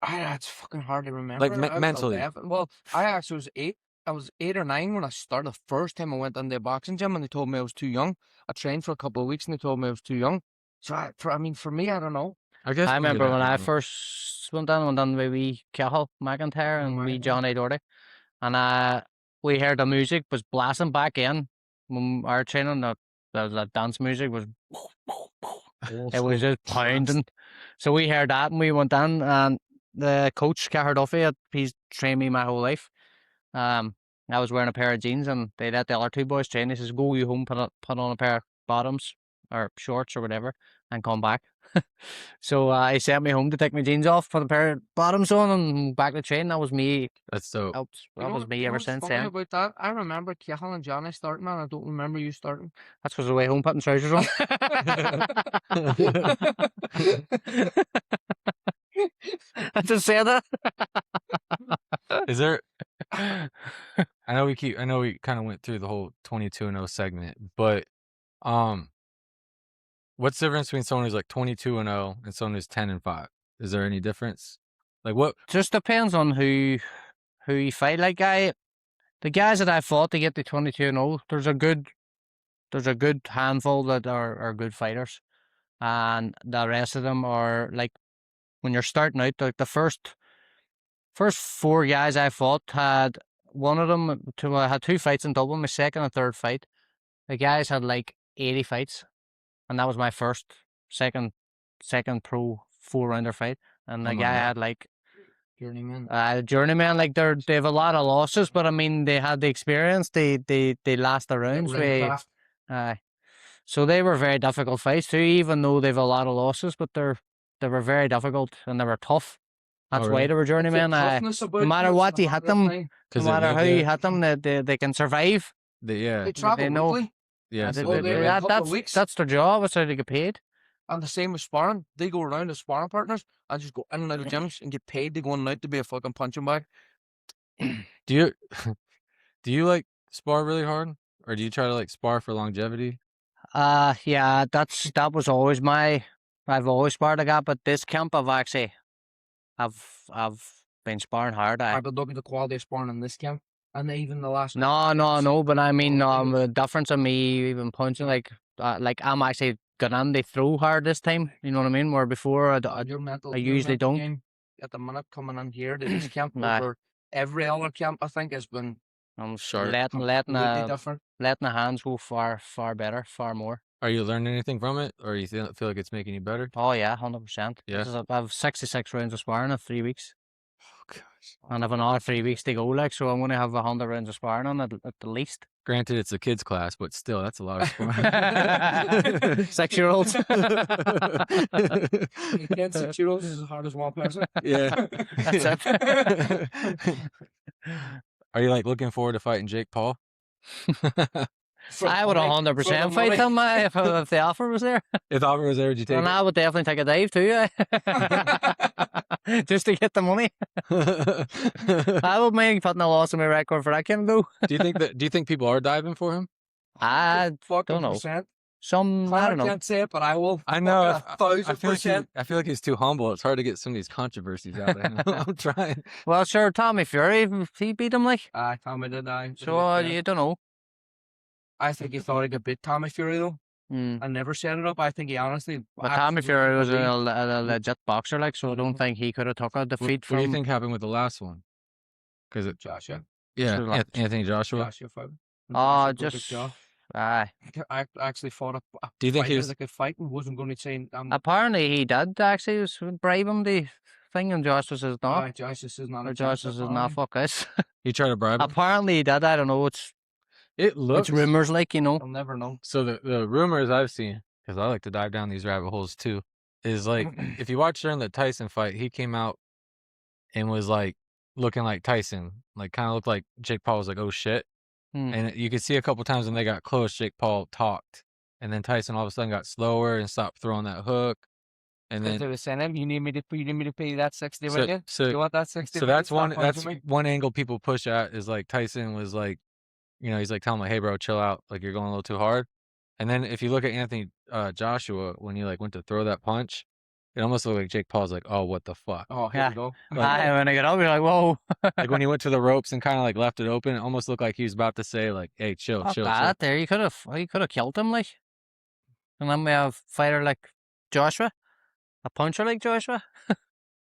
It's fucking hard to remember. Like mentally. Well, I actually was 8. I was 8 or 9 when I started. The first time I went in the boxing gym, and they told me I was too young. I trained for a couple of weeks, and they told me I was too young. So, for me, I don't know. I guess I remember when I first went down with wee Cahill McIntyre and wee Johnny Doherty, and we heard the music was blasting back in when our training. The dance music was. It was just pounding. So we heard that, and we went in, and the coach, Cahir Duffy, he's trained me my whole life. I was wearing a pair of jeans, and they let the other two boys train. He says, "Go you home, put on a pair of bottoms or shorts or whatever, and come back." So he sent me home to take my jeans off, put a pair of bottoms on, and back to train. That was me. That's so. That was me ever since then. About that, I remember Cahill and Johnny starting, and I don't remember you starting. That's because I was away home putting trousers on. I just said that. Is there? I know we kind of went through the whole 22-0 segment, but what's the difference between someone who's like 22-0 and someone who's 10-5? Is there any difference? Like what? Just depends on who you fight. Like the guys that I fought to get to 22-0, there's a good handful that are good fighters, and the rest of them are like when you're starting out. Like the first 4 guys I fought, had one of them I had 2 fights in Dublin. My second and third fight, the guys had like 80 fights, and that was my second pro 4-rounder fight, and the guy had like journeyman. Like they have a lot of losses, but I mean they had the experience. They last the rounds. So they were very difficult fights too, even though they've a lot of losses. But they were very difficult and they were tough. That's why they were journeymen. No matter what you hit them, no matter how you hit them, they can survive. They travel weekly. Yeah, that's their job. That's how they get paid. And the same with sparring. They go around as sparring partners and just go in and out of gyms and get paid to go in and out to be a fucking punching bag. Do Do you like spar really hard, or do you try to like spar for longevity? Yeah, that was always I've always sparred a guy, but this camp I've been sparring hard. I would look at the quality of sparring in this camp, and even the last. No, but I mean, Oh, the difference of me even punching, like I'm actually gonna they throw hard this time. You know what I mean? Where before your mental, I usually don't. game at the minute coming in here to this camp Nah. over every other camp, I think has been I'm Sharp. letting completely different. the hands go far better, far more. Are you learning anything from it, or you feel like it's making you better? Oh yeah, 100%. Yeah. I have 66 rounds of sparring in 3 weeks, Oh gosh. and I've another 3 weeks to go. Like, so I'm gonna have 100 rounds of sparring on at the least. Granted, it's a kids class, but still, that's a lot of sparring. 6-year-olds. 6-year-olds is as hard as one person. Yeah. That's it. Are you like looking forward to fighting Jake Paul? I would 100% fight him if the offer was there. If the offer was there, would you take And I would definitely take a dive too, just to get the money. I would mind putting a loss on my record for that kind of Do you think people are diving for him? I Fucking don't know. percent. Some, I I don't know. can't say it, but I will. I know. Fucking I feel like 1,000%. I feel like he's too humble. It's hard to get some of these controversies out of him. I'm trying. Well, sure, Tommy Fury, he beat him like. Tommy did I. So you don't know. I think he thought he could beat Tommy Fury though. Mm. I never set it up. I think he honestly. But Tommy Fury was believed- a legit boxer, like, so I don't think he could have took a defeat What from. do you think happened with the last one? Because it, Joshua. yeah, So, like, Anthony Joshua. Joshua fought. Oh, Joshua broke his just jaw. aye. I actually fought a Do you think he fighter was? that could fight and wasn't going to say. Apparently, he did actually was bribe him the thing, and Joshua says no. Joshua says not. Or Joshua says nah, fuck this. He tried to bribe him. Apparently, he did. I don't know. It looks. It's rumors, like, you know. I'll never know. So the rumors I've seen, because I like to dive down these rabbit holes too, is like if you watch during the Tyson fight, he came out and was like looking like Tyson, like kind of looked like Jake Paul was like, oh shit. And you could see a couple times when they got close, Jake Paul talked, and then Tyson all of a sudden got slower and stopped throwing that hook. And Because then they were saying him, you need me to pay that 60 million. so You want that 60? so that's million? one Stop that's punching me. one angle people push at is like Tyson was like, you know, he's like telling him like, hey bro, chill out, like you're going a little too hard. And then if you look at Anthony Joshua when he like went to throw that punch, it almost looked like Jake Paul's like, oh what the fuck. Oh, here Yeah. we go. Aye, when I get up, you're like, whoa. Like when he went to the ropes and kind of like left it open, it almost looked like he was about to say like, hey chill, Fuck chill. that, there, you could have killed him, like. And then we have a fighter like Joshua, a puncher like Joshua.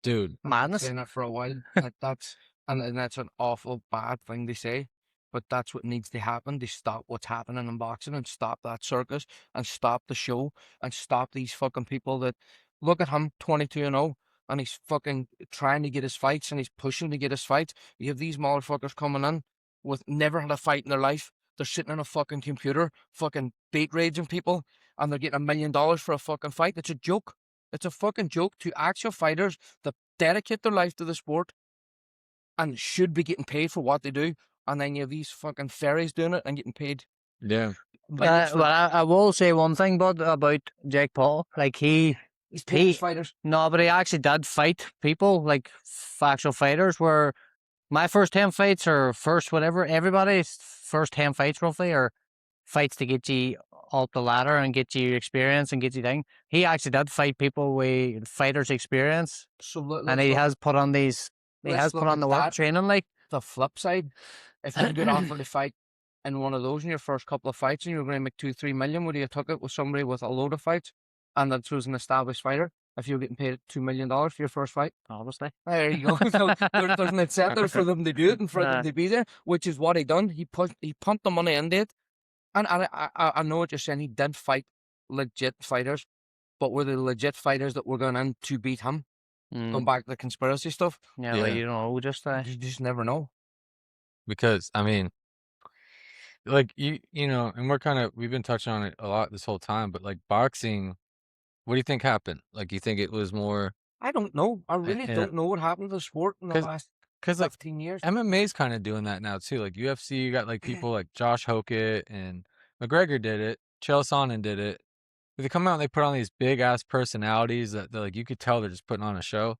Dude. Madness. Saying it for a while. That's an awful bad thing to say, but that's what needs to happen to stop what's happening in boxing and stop that circus and stop the show and stop these fucking people that look at him 22-0 and he's fucking trying to get his fights and he's pushing to get his fights. You have these motherfuckers coming in with never had a fight in their life. They're sitting on a fucking computer, fucking bait raging people, and they're getting $1 million for a fucking fight. It's a joke. It's a fucking joke to actual fighters that dedicate their life to the sport and should be getting paid for what they do. And then you have these fucking fairies doing it and getting paid. Yeah. Well, I will say one thing, bud, about Jake Paul. Like, He's paid his fighters. no, but he actually did fight people, like actual fighters, where my first 10 fights or first whatever, everybody's first 10 fights roughly are fights to get you up the ladder and get you experience and get you thing. He actually did fight people with fighters experience, So and he has put on these, he let's has put look on at the work that. training, like. the flip side. If you get offered to fight in one of those in your first couple of fights and you're going to make 2-3 million, would you have took it with somebody with a load of fights and that was an established fighter? If you're getting paid $2 million for your first fight, Obviously. there you go. So there's an incentive for them to do it and for them to be there, which is what he done. He pumped the money into it, and I know what you're saying. He did fight legit fighters, but were the legit fighters that were going in to beat him? Going back to the conspiracy stuff, Yeah, Yeah. like, you know, just you just never know. Because I mean, like you know, and we've been touching on it a lot this whole time, but like boxing, what do you think happened? Like, you think it was more I don't know. I really yeah. don't know what happened to the sport in the 'Cause- last because like 15 years. MMA's kind of doing that now too. Like UFC, you got like people like Josh Hokett and McGregor did it, Chael Sonnen did it. But they come out and they put on these big ass personalities that like you could tell they're just putting on a show,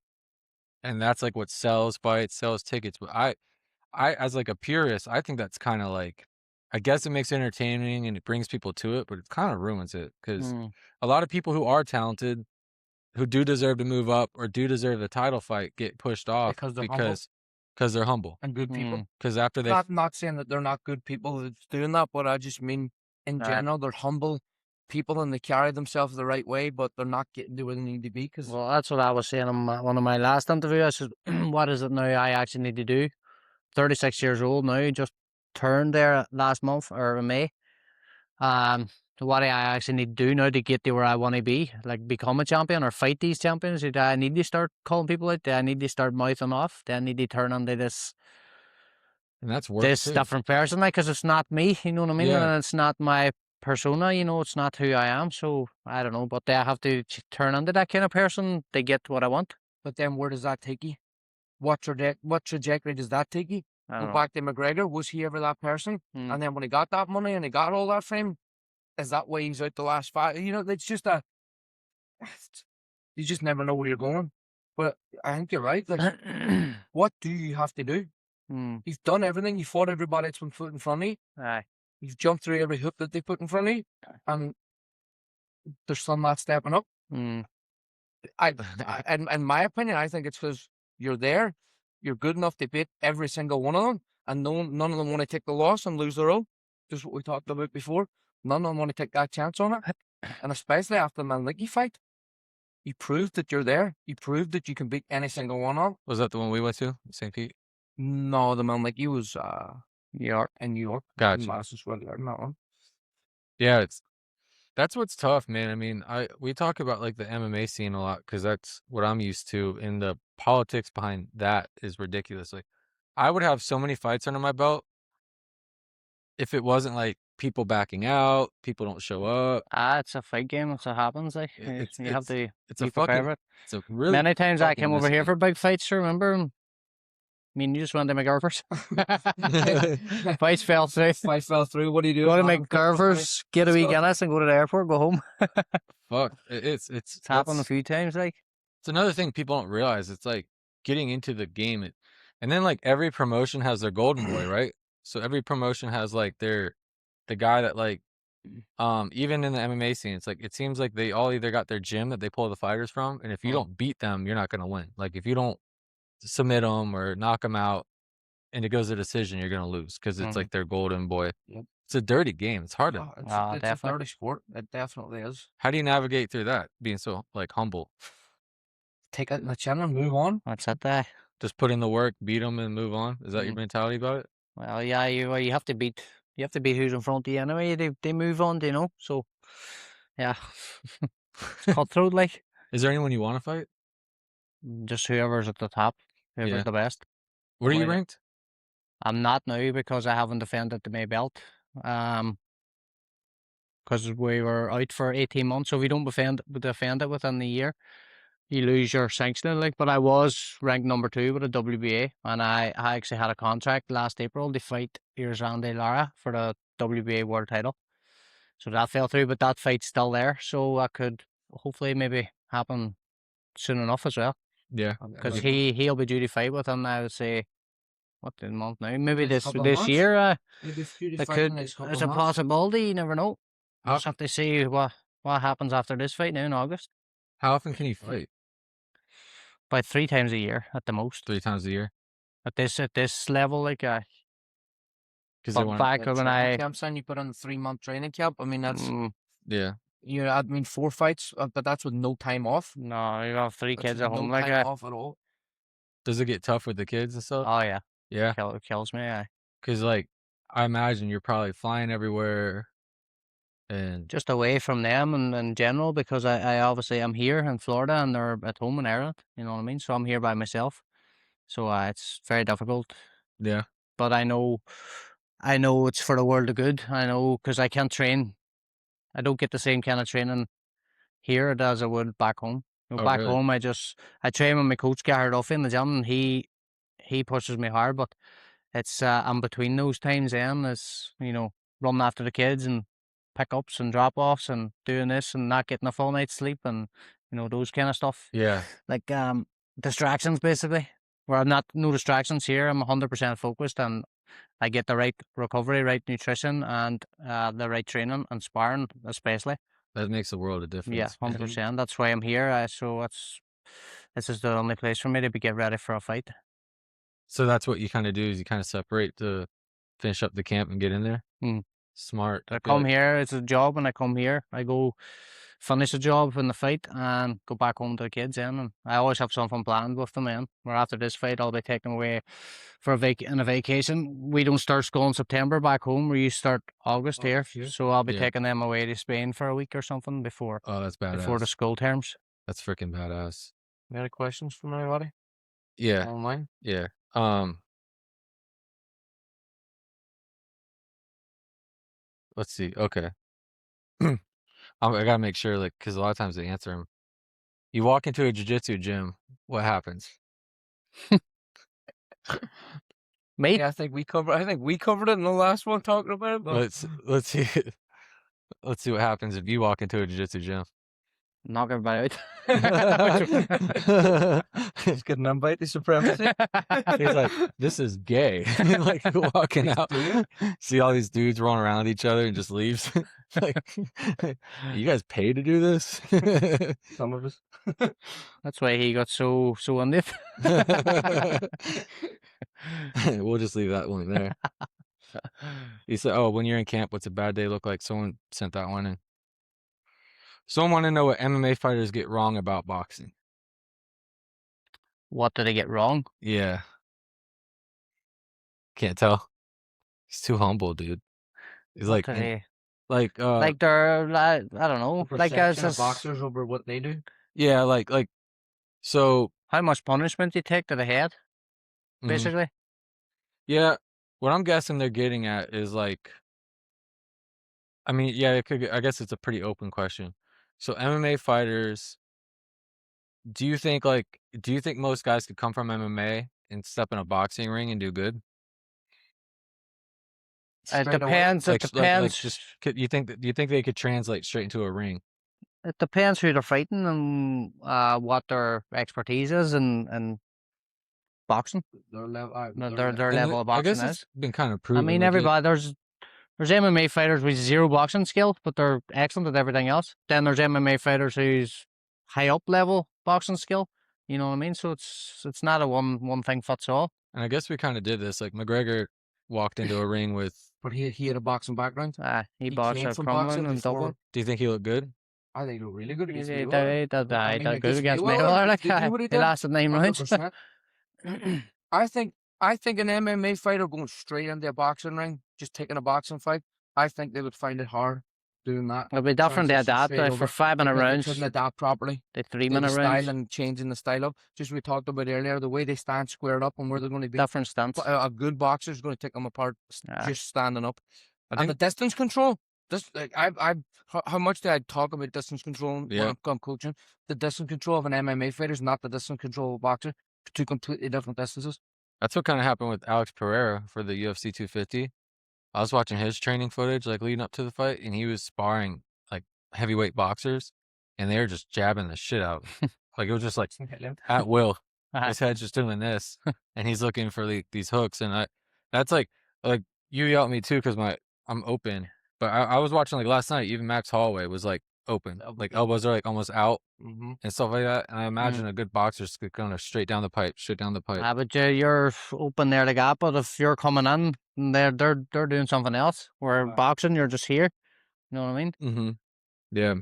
and that's like what sells fights, sells tickets. But as like a purist, I think that's kind of like, I guess it makes it entertaining and it brings people to it, but it kind of ruins it because a lot of people who are talented, who do deserve to move up or do deserve the title fight, get pushed off Because they're humble because they're humble. and good people. Because after they Not saying that they're not good people that's doing that, but I just mean in general they're humble people and they carry themselves the right way, but they're not getting to where they need to be. Because Well, that's what I was saying in one of my last interviews. I said, what is it now I actually need to do? 36 years old now, just turned there last month or in May. So what do I actually need to do now to get to where I want to be? Like become a champion or fight these champions? Do I need to start calling people out? Do I need to start mouthing off? Do I need to turn into this and that's work too. different person? Like, because it's not me, you know what I mean? Yeah. And it's not my persona, you know, it's not who I am. So I don't know, but do I have to turn into that kind of person to get what I want? But then where does that take you? What trajectory does that take you? Go back to McGregor. Was he ever that person? And then when he got that money and he got all that fame, is that why he's out the last 5? You know, it's just you just never know where you're going. But I think you're right. Like, what do you have to do? You've done everything. You fought everybody that's been put in front of you. Aye. You've jumped through every hoop that they put in front of you, and there's some not stepping up. In my opinion, I think it's because you're there. You're good enough to beat every single one of them, and none of them want to take the loss and lose their own. Just what we talked about before. None of them want to take that chance on it, and especially after the Manlicki fight, you proved that you're there. You proved that you can beat any single one of them. Was that the one we went to, St. Pete? No, the Manlicki was New York. in New York. Gotcha. Madison Square Garden, that one. Yeah, that's what's tough, man. I mean, we talk about like the MMA scene a lot because that's what I'm used to, and the politics behind that is ridiculous. Like, I would have so many fights under my belt if it wasn't like people backing out, people don't show up. It's a fight game. That's what happens. Like you have to. It's be a fucking. prepared. It's a really. Many times I fucking came over here risky. for big fights. Remember? I mean, you just went to McGurver's. Fights fell through. Fight fell through. What do you do? Go to McGurver's, get a wee Guinness, and go to the airport. Go home. Fuck, it's happened a few times. Like it's another thing people don't realize. It's like getting into the game, and then like every promotion has their golden boy, right? So every promotion has like the guy that like, even in the MMA scene, it's like it seems like they all either got their gym that they pull the fighters from, and if you don't beat them, you're not gonna win. Like if you don't submit them or knock them out, and it goes to decision, you're gonna lose because it's like their golden boy. Yep. It's a dirty game. It's hard to. It's a dirty sport. It definitely is. How do you navigate through that? Being so like humble. Take it in the chin and move on. that's it. There. Just put in the work, beat them, and move on. Is that your mentality about it? Well, yeah, you have to beat. You have to beat who's in front of you anyway. They move on, you know. So, yeah, it's cutthroat. Like, is there anyone you want to fight? Just whoever's at the top, whoever's the best. Where are you ranked? I'm not now because I haven't defended the May belt. Because we were out for 18 months, so if you don't defend it within the year, you lose your sanctioning. Like, but I was ranked number 2 with the WBA, and I actually had a contract last April to fight Irzande Lara for the WBA world title. So that fell through, but that fight's still there, so that could hopefully maybe happen soon enough as well. Yeah, because he'll be due to fight with him. I would say, what the month now? Maybe this year. It could. There's a possibility. You never know. I'll just have to see what happens after this fight now in August. How often can you fight? About 3 times a year at the most. 3 times a year. At this level, like because they want back when I camp sign, you put on a 3-month training camp. I mean that's yeah. I mean 4 fights, but that's with no time off. No, you have 3 kids at home, no like time off at all. Does it get tough with the kids and stuff? Oh yeah, yeah. It kills me. Yeah. Because like I imagine you're probably flying everywhere, and just away from them and in general, because I obviously I'm here in Florida and they're at home in Ireland. You know what I mean? So I'm here by myself. So it's very difficult. Yeah. But I know it's for the world of good. I know because I can't train. I don't get the same kind of training here as I would back home. Back home, I train with my coach Gary Duffy in the gym, and he pushes me hard. But it's I'm between those times then is running after the kids and pickups and drop offs and doing this and not getting a full night's sleep and those kind of stuff. Yeah. Like distractions basically. where I'm not no distractions here. I'm 100% focused, and I get the right recovery, right nutrition, and the right training and sparring, especially. That makes a world of difference. Yeah, 100%. That's why I'm here. So this is the only place for me to get ready for a fight. So that's what you kind of do, is you kind of separate to finish up the camp and get in there. Smart. I come here, it's a job, and I come here. I go finish the job in the fight and go back home to the kids then. And I always have something planned with them then. Where after this fight, I'll be taken away for a vacation. We don't start school in September back home. We start August here. So I'll be taking them away to Spain for a week or something before. Oh, that's badass. Before the school terms. That's freaking badass. Any questions from anybody? Yeah. Online? Yeah. Let's see. Okay. I gotta make sure, like, because a lot of times they answer them. You walk into a jiu-jitsu gym, what happens? Mate, Yeah, I think we covered it in the last one talking about it. But Let's see. Let's see what happens if you walk into a jiu-jitsu gym. knock everybody just get an invite to supremacy. He's like, this is gay. Like walking out, see all these dudes rolling around each other and just leaves. Like, you guys pay to do this? Some of us. That's why he got so on it. We'll just leave that one there. He said, oh, when you're in camp, what's a bad day look like? Someone sent that one in. Someone want to know what MMA fighters get wrong about boxing. What did I get wrong? Yeah. Can't tell. He's too humble, dude. He's What like, did I- like they're I don't know, like as boxers over what they do. yeah, like so. how much punishment you take to the head, Mhm. basically. Yeah, what I'm guessing they're getting at is like, I mean, yeah, it could. I guess it's a pretty open question. So MMA fighters, do you think most guys could come from MMA and step in a boxing ring and do good? It depends. It depends. Do you think they could translate straight into a ring? It depends who they're fighting and what their expertise is and boxing. Their level, Their level of I guess boxing it's is. been kind of I proven. mean, like, everybody there's MMA fighters with zero boxing skill, but they're excellent at everything else. Then there's MMA fighters who's high up level boxing skill. You know what I mean? So it's not a one thing fits all. And I guess we kind of did this. Like McGregor walked into a ring with. but he had a boxing background. He boxed came at from Crumlin boxing and before. Dublin. Do you think he looked good? I think he looked really good He against did Mayweather. he did good against against Mayweather, Mayweather. did he do what he He did? lasted 9 rounds. 100%. I think an MMA fighter going straight into a boxing ring, just taking a boxing fight, I think they would find it hard doing that. It'll be different to Transition adapt straight for over. 5 minute They rounds. couldn't adapt properly. The The 3 minute style rounds. and changing the style up. Just we talked about earlier, the way they stand squared up and where they're going to be. Different stance. A good boxer is going to take them apart Yeah. just standing up. I And think the distance control. This like how much did I talk about distance control Yeah. when I'm coaching? The distance control of an MMA fighter is not the distance control of a boxer. Two completely different distances. that's what kind of happened with Alex Pereira for the UFC 250. I was watching his training footage like leading up to the fight, and he was sparring like heavyweight boxers, and they were just jabbing the shit out. Like it was just like at will. His head's just doing this, and he's looking for these hooks, and that's like you yell at me too because I'm open. But I was watching like last night, even Max Holloway was like open, like elbows are like almost out Mm-hmm. and stuff like that. And I imagine a good boxer's kind of straight down the pipe. But you're open there to gap. But if you're coming in, and they're doing something else. Where boxing, you're just here. You know what I mean? Mm-hmm. Yeah.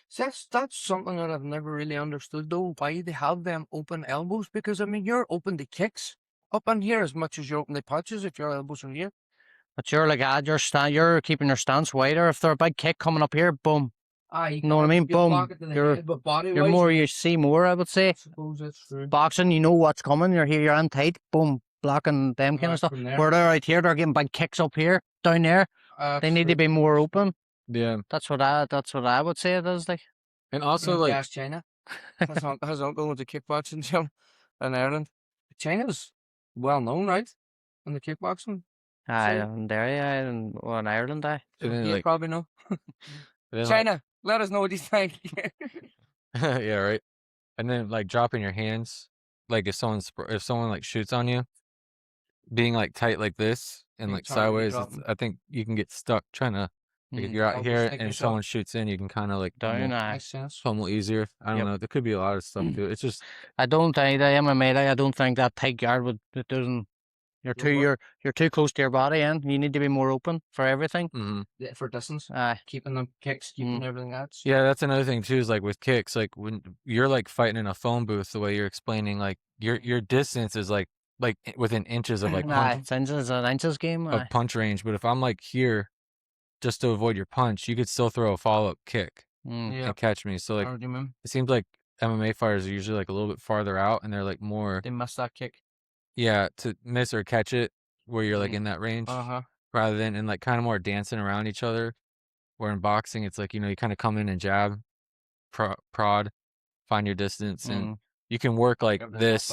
So that's something that I've never really understood though. Why they have them open elbows? Because I mean, you're open to kicks up in here as much as you're open to punches if your elbows are here. But you're like, you're keeping your stance wider. If there's a big kick coming up here, boom. You know what I mean? Boom. You're more, you see more, I would say. I suppose that's true. Boxing, you know what's coming. You're here, you're in tight, boom, blocking them kind of stuff. Where they're out here, they're getting big kicks up here, down there. They need to be more open. Yeah. That's what I would say it is like. And also like ask China. His uncle went to kickboxing gym in Ireland. China's well known, right? In the kickboxing. In Derry, in Ireland, and then, You like, probably know. then, like- China, let us know what you think. yeah, right. And then like dropping your hands like if someone like shoots on you, being like tight like this and like sideways, I think you can get stuck trying to. Like if you're out here and someone shoots in, you can kind of like Down, pummel easier. I don't know. There could be a lot of stuff to it. It's just I don't think the MMA. I don't think that tight guard would. It doesn't. You're too close to your body, and you need to be more open for everything. Yeah, for distance, Aye. keeping them kicks, keeping everything else. Yeah, that's another thing too. Is like with kicks, like when you're like fighting in a phone booth, the way you're explaining, like your distance is like within inches of like It's inches an inches game. of punch range. But if I'm like here, just to avoid your punch, you could still throw a follow up kick and catch me. So like it seems like MMA fighters are usually like a little bit farther out, and they're like more. They miss that kick. Yeah, to miss or catch it where you're like in that range, rather than and like kind of more dancing around each other. Where in boxing, it's like, you know, you kind of come in and jab, prod, find your distance, and you can work like this,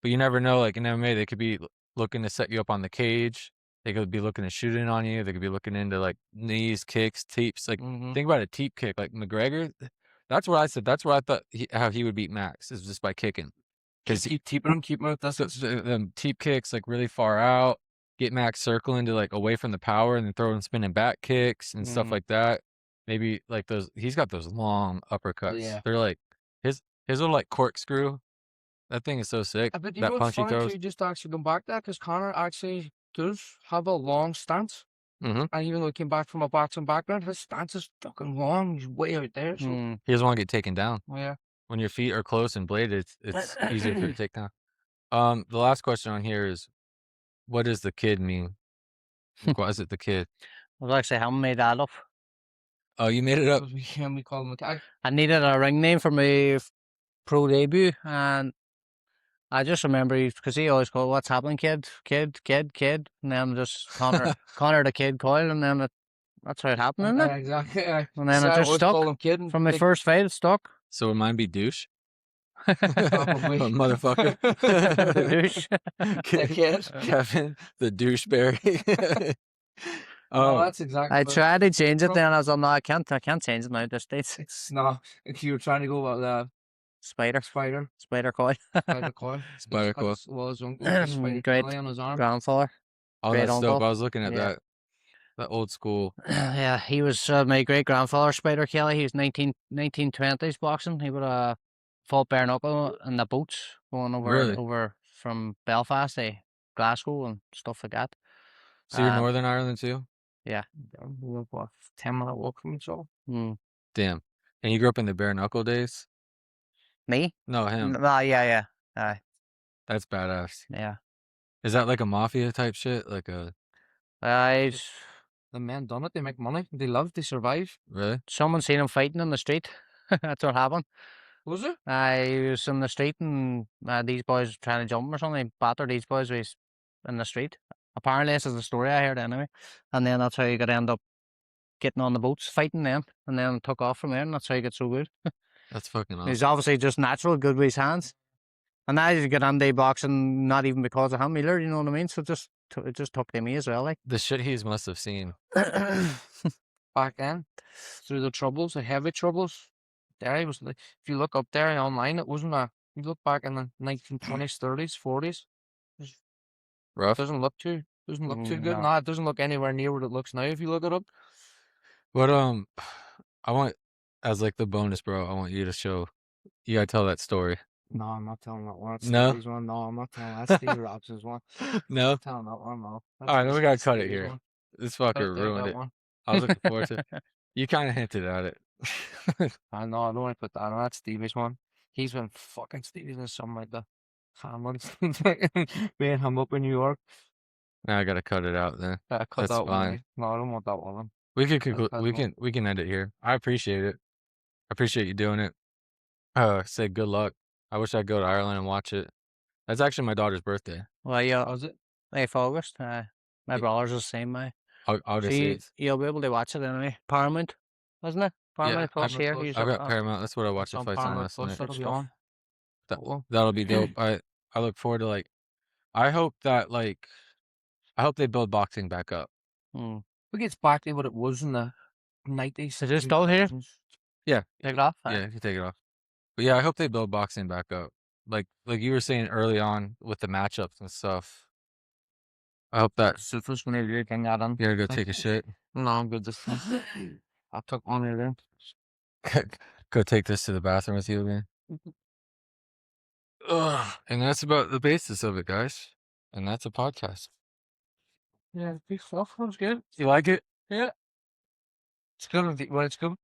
but you never know. Like in MMA, they could be looking to set you up on the cage. They could be looking to shoot in on you. They could be looking into like knees, kicks, teeps. Like think about a teep kick. Like McGregor, that's what I said. That's what I thought how he would beat Max is just by kicking. Because keep him with distance. The teep kicks like really far out, get Max circling to like away from the power, and then throwing spinning back kicks and stuff like that. Maybe like those. He's got those long uppercuts. Yeah. They're like his little like corkscrew. That thing is so sick. But you that know punch he throws. You just actually come back to that because Connor actually does have a long stance. And even though he came back from a boxing background, his stance is fucking long. He's way out there. So. He doesn't want to get taken down. Oh, yeah. When your feet are close and bladed, it's easier for you to take down. The last question on here is, what does the kid mean? Like, why is it the kid? I was actually haven't made that up. Oh, you made it up. We call him a tag. I needed a ring name for my pro debut, and I just remember because he always called, "What's happening, kid?" And then just Connor the Kid Coyle, and then that's how it happened, isn't it? Exactly. And then it just stuck. From my first fight, it stuck. So would mine be douche? Probably. Motherfucker. Douche. Kevin, the doucheberry. Oh, that's exactly. I tried to change it, then I was like, no, I can't change it now. This dates. It's no. If you were trying to go about the Spider Coyle. Spider Coyle. Well, his uncle. Great on his arm. grandfather. Oh, Great that's uncle. dope. I was looking at that old school. Yeah, he was my great grandfather, Spider Kelly. He was 1920s boxing. He would fought bare knuckle in the boats going over from Belfast to Glasgow and stuff like that. So you're Northern Ireland too? Yeah. We live, 10-minute walk from each other. Damn. And you grew up in the bare knuckle days? Me? No, him. Yeah. That's badass. Yeah. Is that like a mafia type shit? Like a... The men done it. They make money. They live. They survive. Really? Someone seen him fighting in the street. That's what happened. Was it? He was in the street and these boys were trying to jump him or something. He battered these boys in the street. Apparently, this is the story I heard anyway. And then that's how you could end up getting on the boats, fighting them, and then took off from there, and that's how you get so good. That's fucking awesome. He's obviously just natural, good with his hands. And now he's got on-day boxing, not even because of him either, you know what I mean? So it just took to me as well. Like the shit he must have seen. Back then, through the troubles, the heavy troubles, there he was. If you look up there online, it wasn't you look back in the 1920s, 30s, 40s. Rough. Doesn't look too good. No. It doesn't look anywhere near what it looks now if you look it up. But I want, as like the bonus, bro, I want you to show. You gotta tell that story. No, I'm not telling that one. No? Stevie's one. No, I'm not telling that. Steve Robson's one. No? I'm telling that one. No. All right, then we gotta cut it Stevie's here. one. This fucker Don't do ruined that it. one. I was looking forward to it. You kind of hinted at it. I know. I don't want to put that on. That's Stevie's one. He's been fucking Stevie's in something like the Hamlin. Me and him up in New York. Now I gotta cut it out then. Cut That's that fine. one. No, I don't want that one. We can end it here. I appreciate it. I appreciate you doing it. Say good luck. I wish I'd go to Ireland and watch it. That's actually my daughter's birthday. well, yeah, Was it? 8th August. My brother's the same. August So 8th. you'll be able to watch it anyway. Paramount, wasn't it? Paramount Plus here. Plus. I've got Paramount. That's what I watched the fights on last night. That'll be on. That'll be dope. I look forward to I hope they build boxing back up. We get back to what it was in the 90s. Is it still here? Yeah. Take it off? Yeah, you can take it off. But yeah, I hope they build boxing back up like you were saying early on with the matchups and stuff. I hope that Zuffa's gonna do anything that on. you gotta go take a shit. No, I'm good. I took one of them. Go take this to the bathroom with you again. Ugh. And that's about the basis of it, guys. And that's a podcast. Yeah, big stuff. That's good. You like it? Yeah. It's good. Well, it's good.